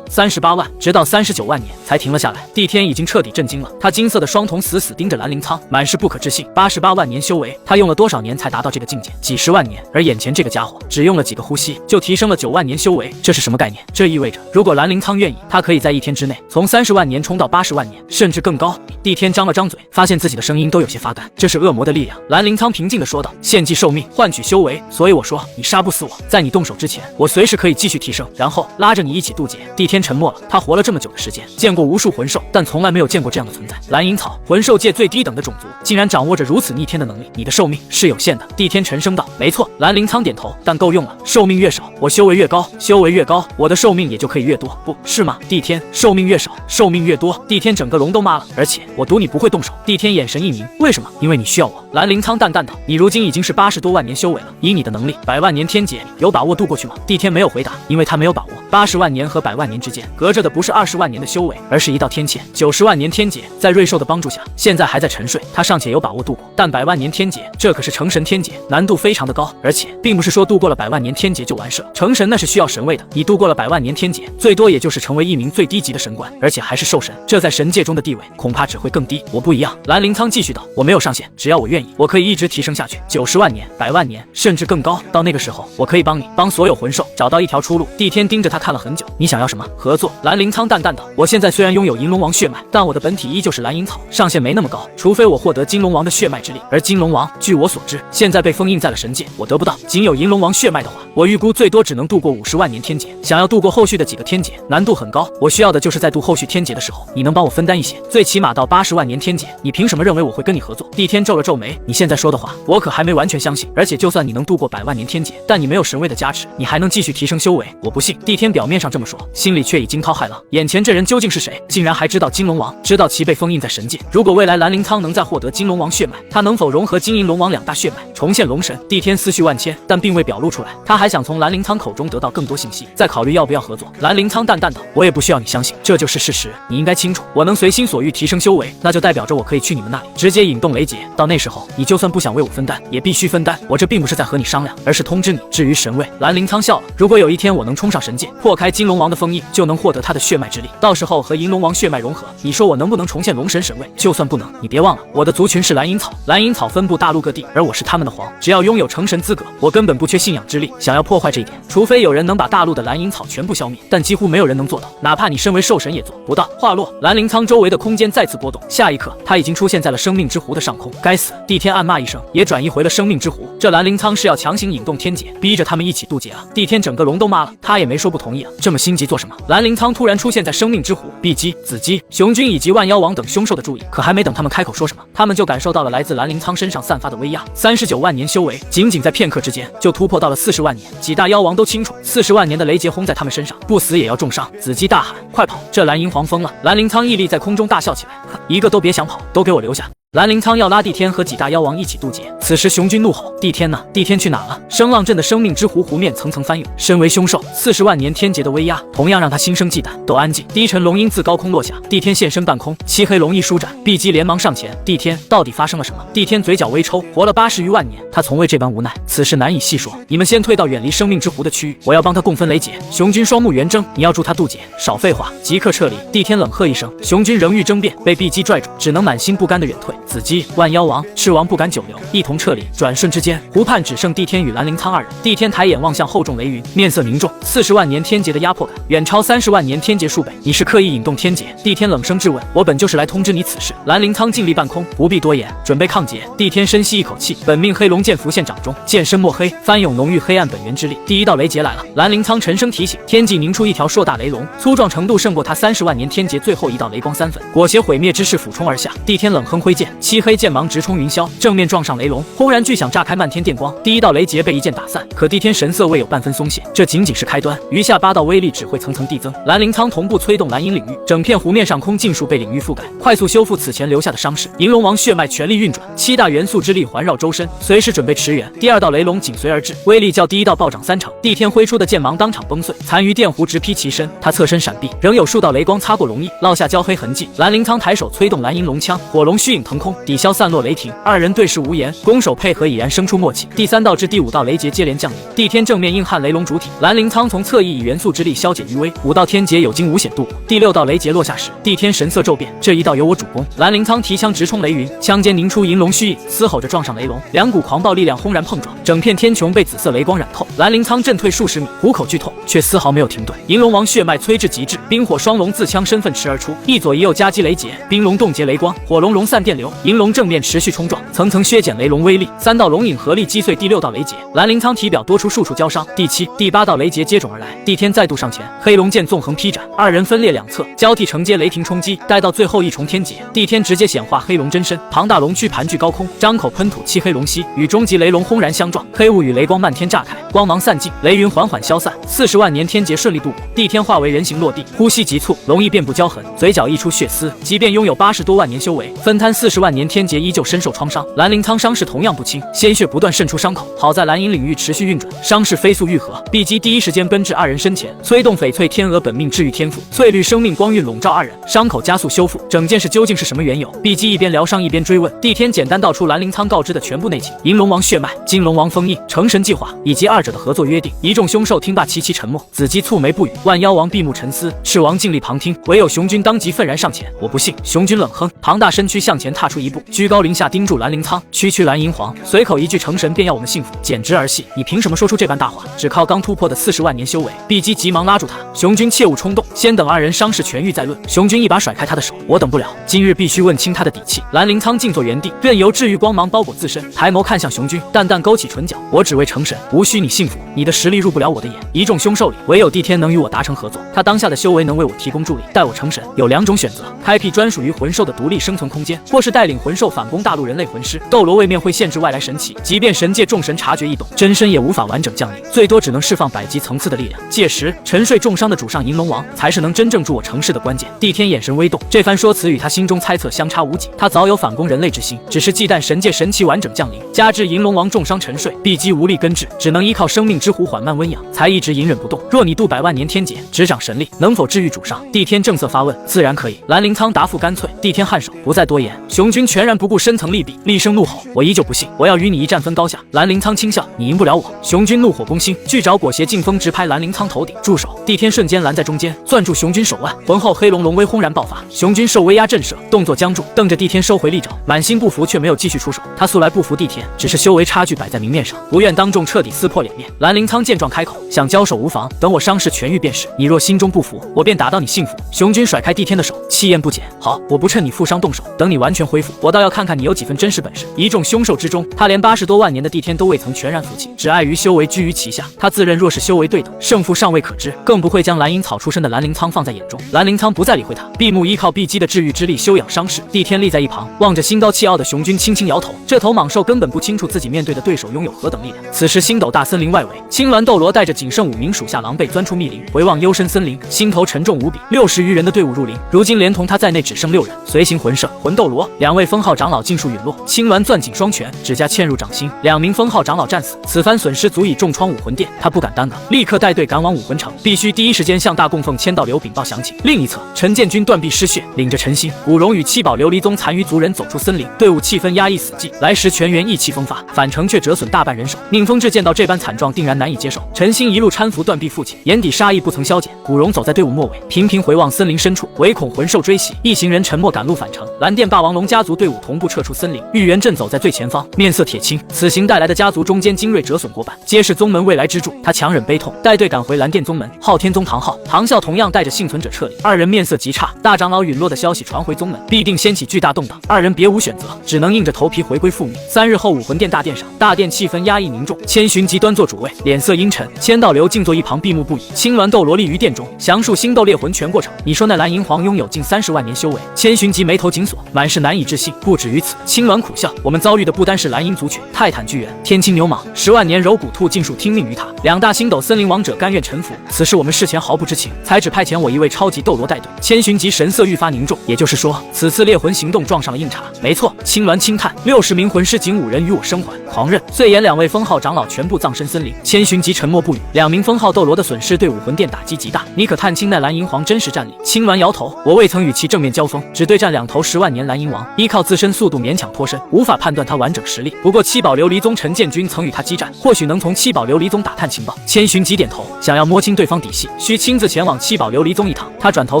，38万，直到39万年才停了下来。帝天已经彻底震惊了，他金色的双瞳死死盯着蓝灵苍，满是不可置信。88万年修为，他用了多少年才达到这个境界？几十万年，而眼前这个家伙只用了几个呼吸就提升了9万年修为，这是什么概念？这意味着，如果蓝灵苍愿意，他可以在1天之内从30万年冲到80万年，甚至更高。帝天张了张嘴，发现自己的声音都有些发干，这是恶魔的力量。蓝灵苍平静地说道，献祭寿命，换取修为，所以我说你杀不死我，在你动手之前，我随时可以继续提升，然后拉着你一起渡劫。帝天沉默了，他活了这么久的时间，见过无数魂兽，但从来没有见过这样的存在。蓝银草，魂兽界最低等的种族，竟然掌握着如此逆天的能力，你的寿命是有限的。帝天沉声道，没错。蓝灵苍点头，但够用了，寿命越少，我修为越高，修为越高，我的寿命也就可以越多，不是吗？帝天，寿命越少，寿命越多。帝天整个龙都麻了，而且我赌你不会动手。帝天眼神一明，为什么？因为你需要我。蓝灵苍淡淡道，你如今已经是80多万年修为了，以你的能力，100万年天劫有把握渡过去吗？帝天没有回答，因为他没有把握。80万年和100万年之间隔着的不是20万年的修为，而是一道天堑。90万年天劫在瑞兽的帮助下，现在还在沉睡，他尚且有把握渡过，但100万年天劫，这可是成神天劫，难度非常的高，而且并不是说渡过了100万年天劫就完事了，成神那是需要神位的，你渡过了100万年天劫，最多也就是成为一名最低级的神官，而且还是兽神，这在神界中的地位恐怕只会更低。我不一样。蓝灵苍继续道，我没有上限，只要我愿意，我可以一直提升下去，90万年、100万年，甚至更高。到那个时候，我可以帮你，帮所有魂兽找到一条出路。帝天盯着他看了很久，你想要什么？合作？蓝灵苍淡淡道，我现在虽然拥有银龙王血脉，但我的本体依旧是蓝银草，上限没那么高，除非我获得金龙王的血脉之力。而金龙王，据我所知，现在被封印在了神界，我得不到。仅有银龙王血脉的话，我预估最多只能度过50万年天劫。想要度过后续的几个天劫，难度很高，我需要的就是在度后续天劫的时候，你能帮我分担一些，最起码到80万年天劫。你凭什么认为我会跟你合作？帝天皱了皱眉，你现在说的话，我可还没完全相信。而且就算你能度过100万年天劫，但你没有神位的加持，你还能继续提升修为？我不信。帝天表面上这么说，心里却已惊涛骇浪。眼前这人究竟是谁？竟然还知道金龙王，知道其被封印在神界。如果未来蓝灵苍能再获得金龙王血脉，他能否融合金银龙王2大血脉，重现龙神？帝天思绪万千，但并未表露出来。他还想从蓝灵苍口中得到更多信息，再考虑要不要合作。蓝灵苍淡淡道，我也不需要你相信，这就是事实。你应该清楚，我能随心所欲提升修为，那就代表着我可以去你们那里直接引动雷劫。到那时候，你就算不想为我分担，也必须分担。我这并不是在和你商量，而是通知你。至于神位，蓝灵苍笑了，如果有一天我能冲上神界，破开金龙王的封印，就能获得他的血脉之力，到时候和银龙王血脉融合，你说我能不能重现龙神神位？就算不能，你别忘了，我的族群是蓝银草，蓝银草分布大陆各地，而我是他们的皇，只要拥有成神资格，我根本不缺信仰之力。想要破坏这一点，除非有人能把大陆的蓝银草全部消灭，但几乎没有人能做到，哪怕你身为兽神也做不到。话落，蓝灵苍周围的空间再次波动，下一刻他已经出现在了生命之湖的上空。该死！帝天暗骂一声，也转移回了生命之湖。这蓝灵苍是要强行引动天劫，逼着他们一起渡劫啊！帝天整个龙都麻了，他也没说不同意啊，这么心急做什么？蓝灵苍突然出现在生命之湖，碧姬、紫姬、雄军以及万妖王等凶兽的注意，可还没等他们开口说什么，他们就感受到了来自蓝灵苍身上散发的威压。39万年修为，仅仅在片刻之间就突破到了40万年。几大妖王都清楚，40万年的雷劫轰在他们身上，不死也要重伤。紫姬大喊：“快跑！这蓝银皇疯了！”蓝灵苍屹立在空中大笑起来，一个都别想跑，都给我留下！兰陵苍要拉帝天和几大妖王一起渡劫，此时雄军怒吼：“帝天呢？帝天去哪了？”声浪镇的生命之湖湖面层层翻涌，身为凶兽，40万年天劫的威压，同样让他心生忌惮。都安静！低沉龙音自高空落下，帝天现身半空，漆黑龙翼舒展，碧姬连忙上前：“帝天，到底发生了什么？”帝天嘴角微抽，活了80余万年，他从未这般无奈，此事难以细说。你们先退到远离生命之湖的区域，我要帮他共分雷劫。雄军双目圆睁，你要助他渡劫？少废话，即刻撤离！帝天冷喝一声，雄军仍欲争辩，被碧姬拽住，只能满心不甘的远退。子姬、万妖王、赤王不敢久留，一同撤离。转瞬之间，湖畔只剩帝天与兰陵苍二人。帝天抬眼望向厚重雷云，面色凝重，40万年天劫的压迫感远超30万年天劫数倍。你是刻意引动天劫？帝天冷声质问。我本就是来通知你此事。兰陵苍静立半空，不必多言，准备抗劫。帝天深吸一口气，本命黑龙剑浮现掌中，剑身墨黑，翻涌浓郁黑暗本源之力。第一道雷劫来了。兰陵苍沉声提醒，天际凝出一条硕大雷龙，粗壮程度胜过他30万年天劫最后一道雷光3分。裹挟毁灭之势俯冲而下，帝天冷哼挥剑，漆黑剑芒直冲云霄，正面撞上雷龙，轰然巨响，炸开漫天电光。第一道雷劫被一剑打散，可帝天神色未有半分松懈，这仅仅是开端，余下8道威力只会层层递增。兰陵苍同步催动蓝银领域，整片湖面上空尽数被领域覆盖，快速修复此前留下的伤势。银龙王血脉全力运转，7大元素之力环绕周身，随时准备驰援。第2道雷龙紧随而至，威力较第一道暴涨3成。帝天挥出的剑芒当场崩碎，残余电弧直劈其身，他侧身闪避，仍有数道雷光擦过龙翼，落下焦黑痕迹。兰陵苍抬手催动蓝银龙枪，火龙虚影腾空，抵消散落雷霆。二人对视无言，攻守配合已然生出默契。第3道至第5道雷劫接连降临，帝天正面硬汉雷龙主体，兰陵苍从侧翼以元素之力消解余威。5道天劫有惊无险度过。第6道雷劫落下时，帝天神色骤变，这一道由我主攻。兰陵苍提枪直冲雷云，枪尖凝出银龙虚影，嘶吼着撞上雷龙，两股狂暴力量轰然碰撞，整片天穹被紫色雷光染透。兰陵苍震退数十米，虎口剧痛，却丝毫没有停顿。银龙王血脉催至极致，冰火双龙自枪身奋驰而出，一左一右夹击雷劫，冰龙冻结雷光，火龙融散电流，银龙正面持续冲撞，层层削减雷龙威力。3道龙影合力击碎第6道雷劫，兰陵苍体表多出数处焦伤。第7、第8道雷劫接踵而来，帝天再度上前，黑龙剑纵横劈斩，二人分列两侧，交替承接雷霆冲击。待到最后一重天劫，帝天直接显化黑龙真身，庞大龙躯盘踞高空，张口喷吐漆黑龙息，与终极雷龙轰然相撞，黑雾与雷光漫天炸开，光芒散尽，雷云缓缓消散，40万年天劫顺利度过。帝天化为人形落地，呼吸急促，龙翼遍布焦痕，嘴角溢出血丝。即便拥有80多万年修为，分摊40万年天劫，依旧深受创伤。兰陵苍伤势同样不轻，鲜血不断渗出伤口。好在蓝银领域持续运转，伤势飞速愈合。碧姬第一时间奔至二人身前，催动翡翠天鹅本命治愈天赋，翠绿生命光晕笼罩二人，伤口加速修复。整件事究竟是什么缘由？碧姬一边疗伤一边追问。帝天简单道出兰陵苍告知的全部内情：银龙王血脉、金龙王封印、成神计划以及二者的合作约定。一众凶兽听罢齐齐沉默。子姬蹙眉不语，万妖王闭目沉思，赤王尽力旁听，唯有雄军当即愤然上前。我不信！雄军冷哼，庞大身躯向前踏出一步，居高临下盯住兰陵苍。区蓝银皇，随口一句成神便要我们信服，简直儿戏！你凭什么说出这般大话？只靠刚突破的40万年修为。碧姬急忙拉住他，雄军切勿冲动，先等二人伤势痊愈再论。雄军一把甩开他的手，我等不了，今日必须问清他的底气。兰陵苍静坐原地，任由治愈光芒包裹自身，抬眸看向雄军，淡淡勾起唇角，我只为成神，无需你信服，你的实力入不了我的眼。一众凶兽里，唯有帝天能与我达成合作，他当下的修为能为我提供助力。待我成神，有2种选择：开辟专属于魂兽的独立生存空间，或是带领魂兽反攻大陆人类魂师。斗罗位面会限制外来神奇，即便神界众神察觉异动，真身也无法完整降临，最多只能释放100级层次的力量。届时沉睡重伤的主上银龙王才是能真正助我成事的关键。帝天眼神微动，这番说辞与他心中猜测相差无几。他早有反攻人类之心，只是忌惮神界神奇完整降临，加之银龙王重伤沉睡，碧姬无力根治，只能依靠生命之湖缓慢温养，才一直隐忍不动。若你渡100万年天劫，执掌神力，能否治愈主上？帝天正色发问。自然可以。兰陵苍答复干脆。帝天颔首，不再多言。雄军全然不顾深层利弊，厉声怒吼：我依旧不信，我要与你一战分高下。兰陵苍轻笑，你赢不了我。雄军怒火攻心，巨爪裹挟劲风直拍兰陵苍头顶。住手！帝天瞬间拦在中间，攥住雄军手腕，浑厚黑龙龙威轰然爆发。雄军受威压震慑，动作僵住，瞪着帝天收回利爪，满心不服却没有继续出手。他素来不服帝天，只是修为差距摆在明面上，不愿当众彻底撕破脸面。兰陵苍见状开口，想交手无妨，等我伤势痊愈便是。你若心中不服，我便打到你信服。雄军甩开帝天的手，气焰不减。好，我不趁你负伤动手，等你完全恢复，我倒要看看你有几分真实本事。一众凶兽之中，他连80多万年的帝天都未曾全然服气，只碍于修为居于其下。他自认若是修为对等，胜负尚未可知，更更不会将蓝银草出身的兰陵苍放在眼中。兰陵苍不再理会他，闭目依靠碧姬的治愈之力休养伤势。帝天立在一旁，望着心高气傲的雄军，轻轻摇头。这头莽兽根本不清楚自己面对的对手拥有何等力量。此时星斗大森林外围，青鸾斗罗带着仅剩5名属下狼狈钻出密林，回望幽深森林，心头沉重无比。60余人的队伍入林，如今连同他在内只剩6人。随行魂圣、魂斗罗2位封号长老尽数陨落。青鸾攥紧双拳，指甲嵌入掌心，2名封号长老战死。此番损失足以重创武魂殿，他不敢耽搁，立刻带队赶往武魂城，必须第一时间向大供奉千道流禀报详情。另一侧，陈建军断臂失血，领着陈心、古荣与七宝琉璃宗残余族人走出森林，队伍气氛压抑死寂。来时全员意气风发，返程却折损大半人手。宁风致见到这般惨状，定然难以接受。陈心一路搀扶断臂父亲，眼底杀意不曾消减。古荣走在队伍末尾，频频回望森林深处，唯恐魂兽追袭。一行人沉默赶路返程。蓝电霸王龙家族队伍同步撤出森林，玉元镇走在最前方，面色铁青。此行带来的家族中间精锐折损过半，皆是宗门未来支柱。他强忍悲痛，带队赶回蓝电宗门。昊天宗唐昊、唐啸同样带着幸存者撤离，二人面色极差。大长老陨落的消息传回宗门，必定掀起巨大动荡，二人别无选择，只能硬着头皮回归父母。3日后，武魂殿大殿上，大殿气氛压抑凝重，千寻疾端坐主位，脸色阴沉，千道流静坐一旁闭目不语。青鸾斗罗立于殿中，详述星斗猎魂全过程。你说那蓝银皇拥有近30万年修为？千寻疾眉头紧锁，满是难以置信。不止于此，青鸾苦笑，我们遭遇的不单是蓝银族群、泰坦巨猿、天青牛蟒，10万年柔骨兔尽数听命于他，2大星斗森林王者甘愿臣服。此事我们事前毫不知情，才只派遣我一位超级斗罗带队。千寻疾神色愈发凝重，也就是说，此次猎魂行动撞上了硬茬。没错，青鸾轻叹，60名魂师仅5人与我生还。狂刃、碎岩2位封号长老全部葬身森林。千寻疾沉默不语，2名封号斗罗的损失对武魂殿打击极大。你可探清那蓝银皇真实战力？青鸾摇头，我未曾与其正面交锋，只对战2头10万年蓝银王，依靠自身速度勉强脱身，无法判断他完整实力。不过七宝琉璃宗陈建军曾与他激战，或许能从七宝琉璃宗打探情报。千寻疾点头，想要摸清对方底细，需亲自前往七宝琉璃宗一趟。他转头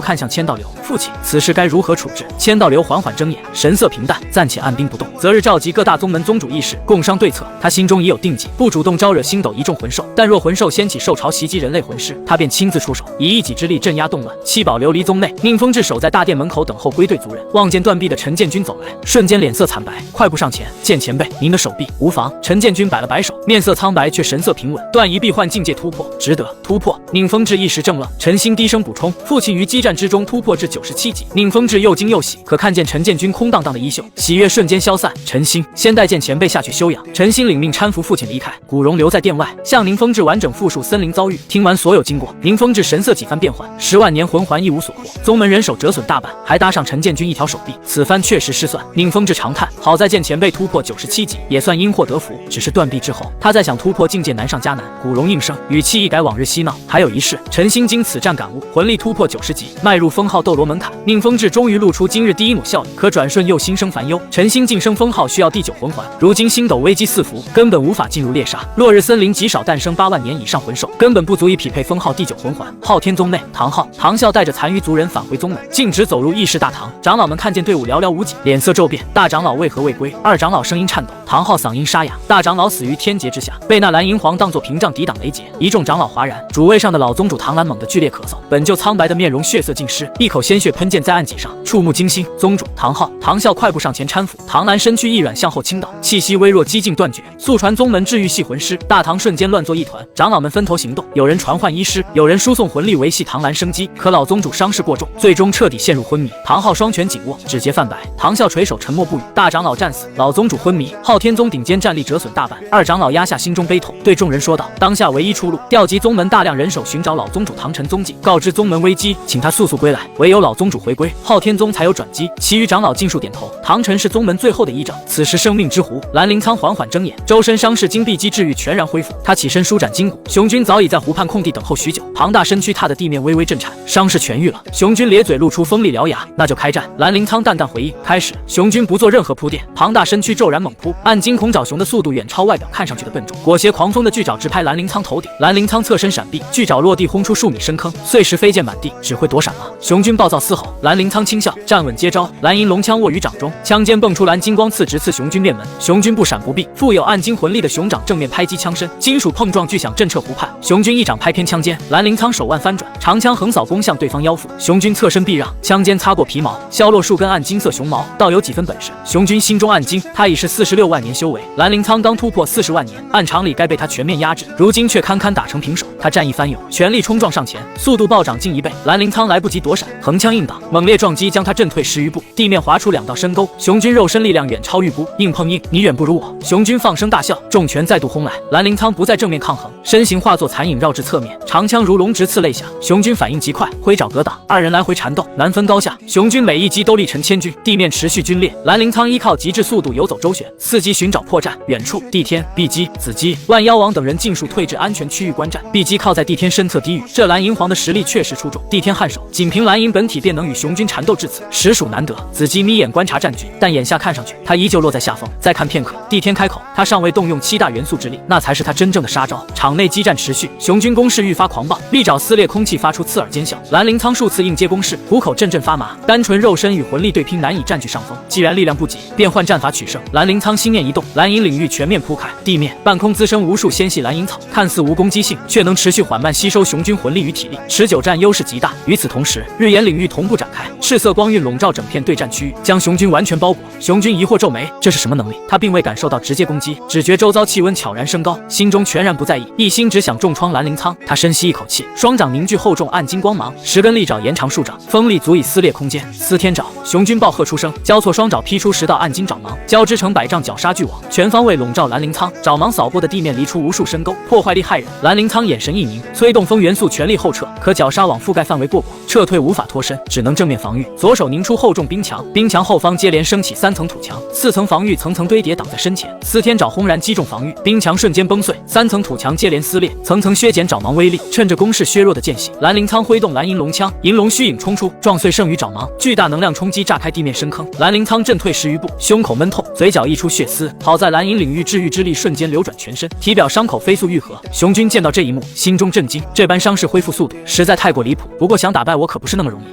看向千道流，父亲，此事该如何处置？千道流缓缓睁眼，神色平淡，暂且按兵不动，择日召集各大宗门宗主议事，共商对策。他心中已有定计，不主动招惹星斗一众魂兽，但若魂兽掀起兽潮袭击人类魂师，他便亲自出手，以一己之力镇压动乱。七宝琉璃宗内，宁风致守在大殿门口等候归队族人，望见断臂的陈建军走来，瞬间脸色惨白，快步上前，见前辈，您的手臂无妨。陈建军摆了摆手，面色苍白却神色平稳，断一臂换境界突破，值得。突破？宁风致一时怔愣，陈心低声补充，父亲于激战之中突破至97级。宁风致又惊又喜，可看见陈建军空荡荡的衣袖，喜悦瞬间消散。陈心，先带见前辈下去休养。陈心领命搀扶父亲离开，古荣留在殿外，向宁风致完整复述森林遭遇。听完所有经过，宁风致神色几番变幻，10万年魂环一无所获，宗门人手折损大半，还搭上陈建军一条手臂，此番确实失算。宁风致长叹，好在见前辈突破97级，也算因祸得福。只是断臂之后，他再想突破境界难上加难。古荣应声，语气一改往日嬉闹，还有一事。陈心经此战感悟，魂力突破90级，迈入封号斗罗门槛。宁风致终于露出今日第一抹笑意，可转瞬又心生烦忧。陈心晋升封号需要第9魂环，如今星斗危机四伏，根本无法进入猎杀。落日森林极少诞生8万年以上魂兽，根本不足以匹配封号第9魂环。昊天宗内，唐昊、唐啸带着残余族人返回宗门，径直走入议事大堂。长老们看见队伍寥寥无几，脸色骤变。大长老为何未归？二长老声音颤抖，唐昊嗓音沙哑。大长老死于天劫之下，被那蓝银皇当作屏障抵挡雷劫。一众长老哗然。主位上的老宗主唐兰猛地剧烈咳嗽，本就苍白的面容血色尽失，一口鲜血喷溅在案几上，触目惊心。宗主唐昊、唐啸快步上前搀扶，唐兰身躯一软向后倾倒，气息微弱，几近断绝。速传宗门治愈系魂师，大堂瞬间乱作一团。长老们分头行动，有人传唤医师，有人输送魂力维系唐兰生机。可老宗主伤势过重，最终彻底陷入昏迷。唐昊双拳紧握，指节泛白。唐啸垂手沉默不语。大长老战死，老宗主昏迷，昊天宗顶尖战力折损大半。二长老压下心中悲痛，对众人说道：当下唯一出路，调集宗门大量人手寻找老宗主唐晨踪迹，告知宗门危机，请他速速归来。唯有老宗主回归，昊天宗才有转机。其余长老尽数点头。唐晨是宗门最后的依仗。此时生命之湖，蓝灵苍缓缓睁眼，周身伤势经碧姬治愈全然恢复。他起身舒展筋骨，雄军早已在湖畔空地等候许久，庞大身躯踏的地面微微震颤，伤势痊愈了。雄军咧嘴露出锋利獠牙，那就开战。蓝灵苍淡淡回应，开始。雄军不做任何铺垫，庞大身躯骤然猛扑，按惊恐爪熊的速度远超外表看上去的笨重。裹挟狂风的巨爪直拍蓝灵苍头顶，蓝灵苍侧身闪避，巨爪落地轰出数米深坑，碎石飞溅满地，只会躲闪吗？雄军暴躁嘶吼，蓝灵苍轻笑，站稳接招。蓝银龙枪握于掌中，枪尖蹦出蓝金光，刺直刺雄军面门。雄军不闪不避，富有暗金魂力的熊掌正面拍击枪身，金属碰撞巨响震彻湖畔。雄军一掌拍偏枪尖，蓝灵苍手腕翻转，长枪横扫攻向对方腰腹。雄军侧身避让，枪尖擦过皮毛，削落数根暗金色熊毛，倒有几分本事。雄军心中暗惊，他已是46万年修为，蓝灵苍刚突破40万年，按常理该被他全面压制，如今却堪堪打成平手。他战意翻涌，全全力冲撞上前，速度暴涨近1倍。兰陵苍来不及躲闪，横枪硬挡，猛烈撞击将他震退10余步，地面划出2道深沟。熊军肉身力量远超预估，硬碰硬，你远不如我。熊军放声大笑，重拳再度轰来。兰陵苍不再正面抗衡，身形化作残影绕至侧面，长枪如龙直刺肋下。熊军反应极快，挥爪格挡，二人来回缠斗，难分高下。熊军每一击都力沉千钧，地面持续龟裂。兰陵苍依靠极致速度游走周旋，伺机寻找破绽。远处，帝天、碧姬、子姬、万妖王等人尽数退至安全区域观战。碧姬靠在帝天身侧低语，这蓝银皇的实力确实出众。帝天颔首，仅凭蓝银本体便能与熊军缠斗至此，实属难得。子姬眯眼观察战局，但眼下看上去他依旧落在下风。再看片刻，帝天开口，他尚未动用7大元素之力，那才是他真正的杀招。场内激战持续，熊军攻势愈发狂暴，利爪撕裂空气，发出刺耳尖笑。兰陵苍数次应接攻势，虎口阵阵发麻，单纯肉身与魂力对拼难以占据上风。既然力量不及，便换战法取胜。兰陵苍心念一动，蓝银领域全面铺开，地面、半空滋生无数纤细蓝银草，看似无攻击性，却能持续缓慢吸收熊军魂力与体力，持久战优势极大。与此同时，日炎领域同步展开，赤色光晕笼罩整片对战区域，将熊军完全包裹。熊军疑惑皱眉，这是什么能力？他并未感受到直接攻击，只觉周遭气温悄然升高，心中全然不在意，一心只想重创兰陵苍。他深吸一口气，双掌凝聚厚重暗金光芒，10根利爪延长数掌，锋利足以撕裂空间。撕天爪，熊军暴喝出声，交错双爪劈出10道暗金爪芒，交织成100丈绞杀巨网，全方位笼罩兰陵苍。爪芒扫过的地面离出无数深沟，破坏力骇人。兰陵苍眼神一凝，催动风元素全力后撤，可绞杀网覆盖范围过广，撤退无法脱身，只能正面防御。左手凝出厚重冰墙，冰墙后方接连升起3层土墙，4层防御层层堆叠挡在身前。撕天爪轰然击中防御，冰墙瞬间崩碎，3层土墙接连撕裂，层层削减爪芒威力。趁着攻势削弱的间隙，兰陵苍挥动蓝银龙枪，银龙虚影冲出，撞碎剩余爪芒，巨大能量冲击炸开地面深坑。兰陵苍震退10余步，胸口闷痛，嘴角溢出血丝。好在蓝银领域治愈之力瞬间流转全身，体表伤口飞速愈合。熊军见到这一幕，心中震惊，这般伤势恢复速度实在太过离谱。不过想打败我可不是那么容易。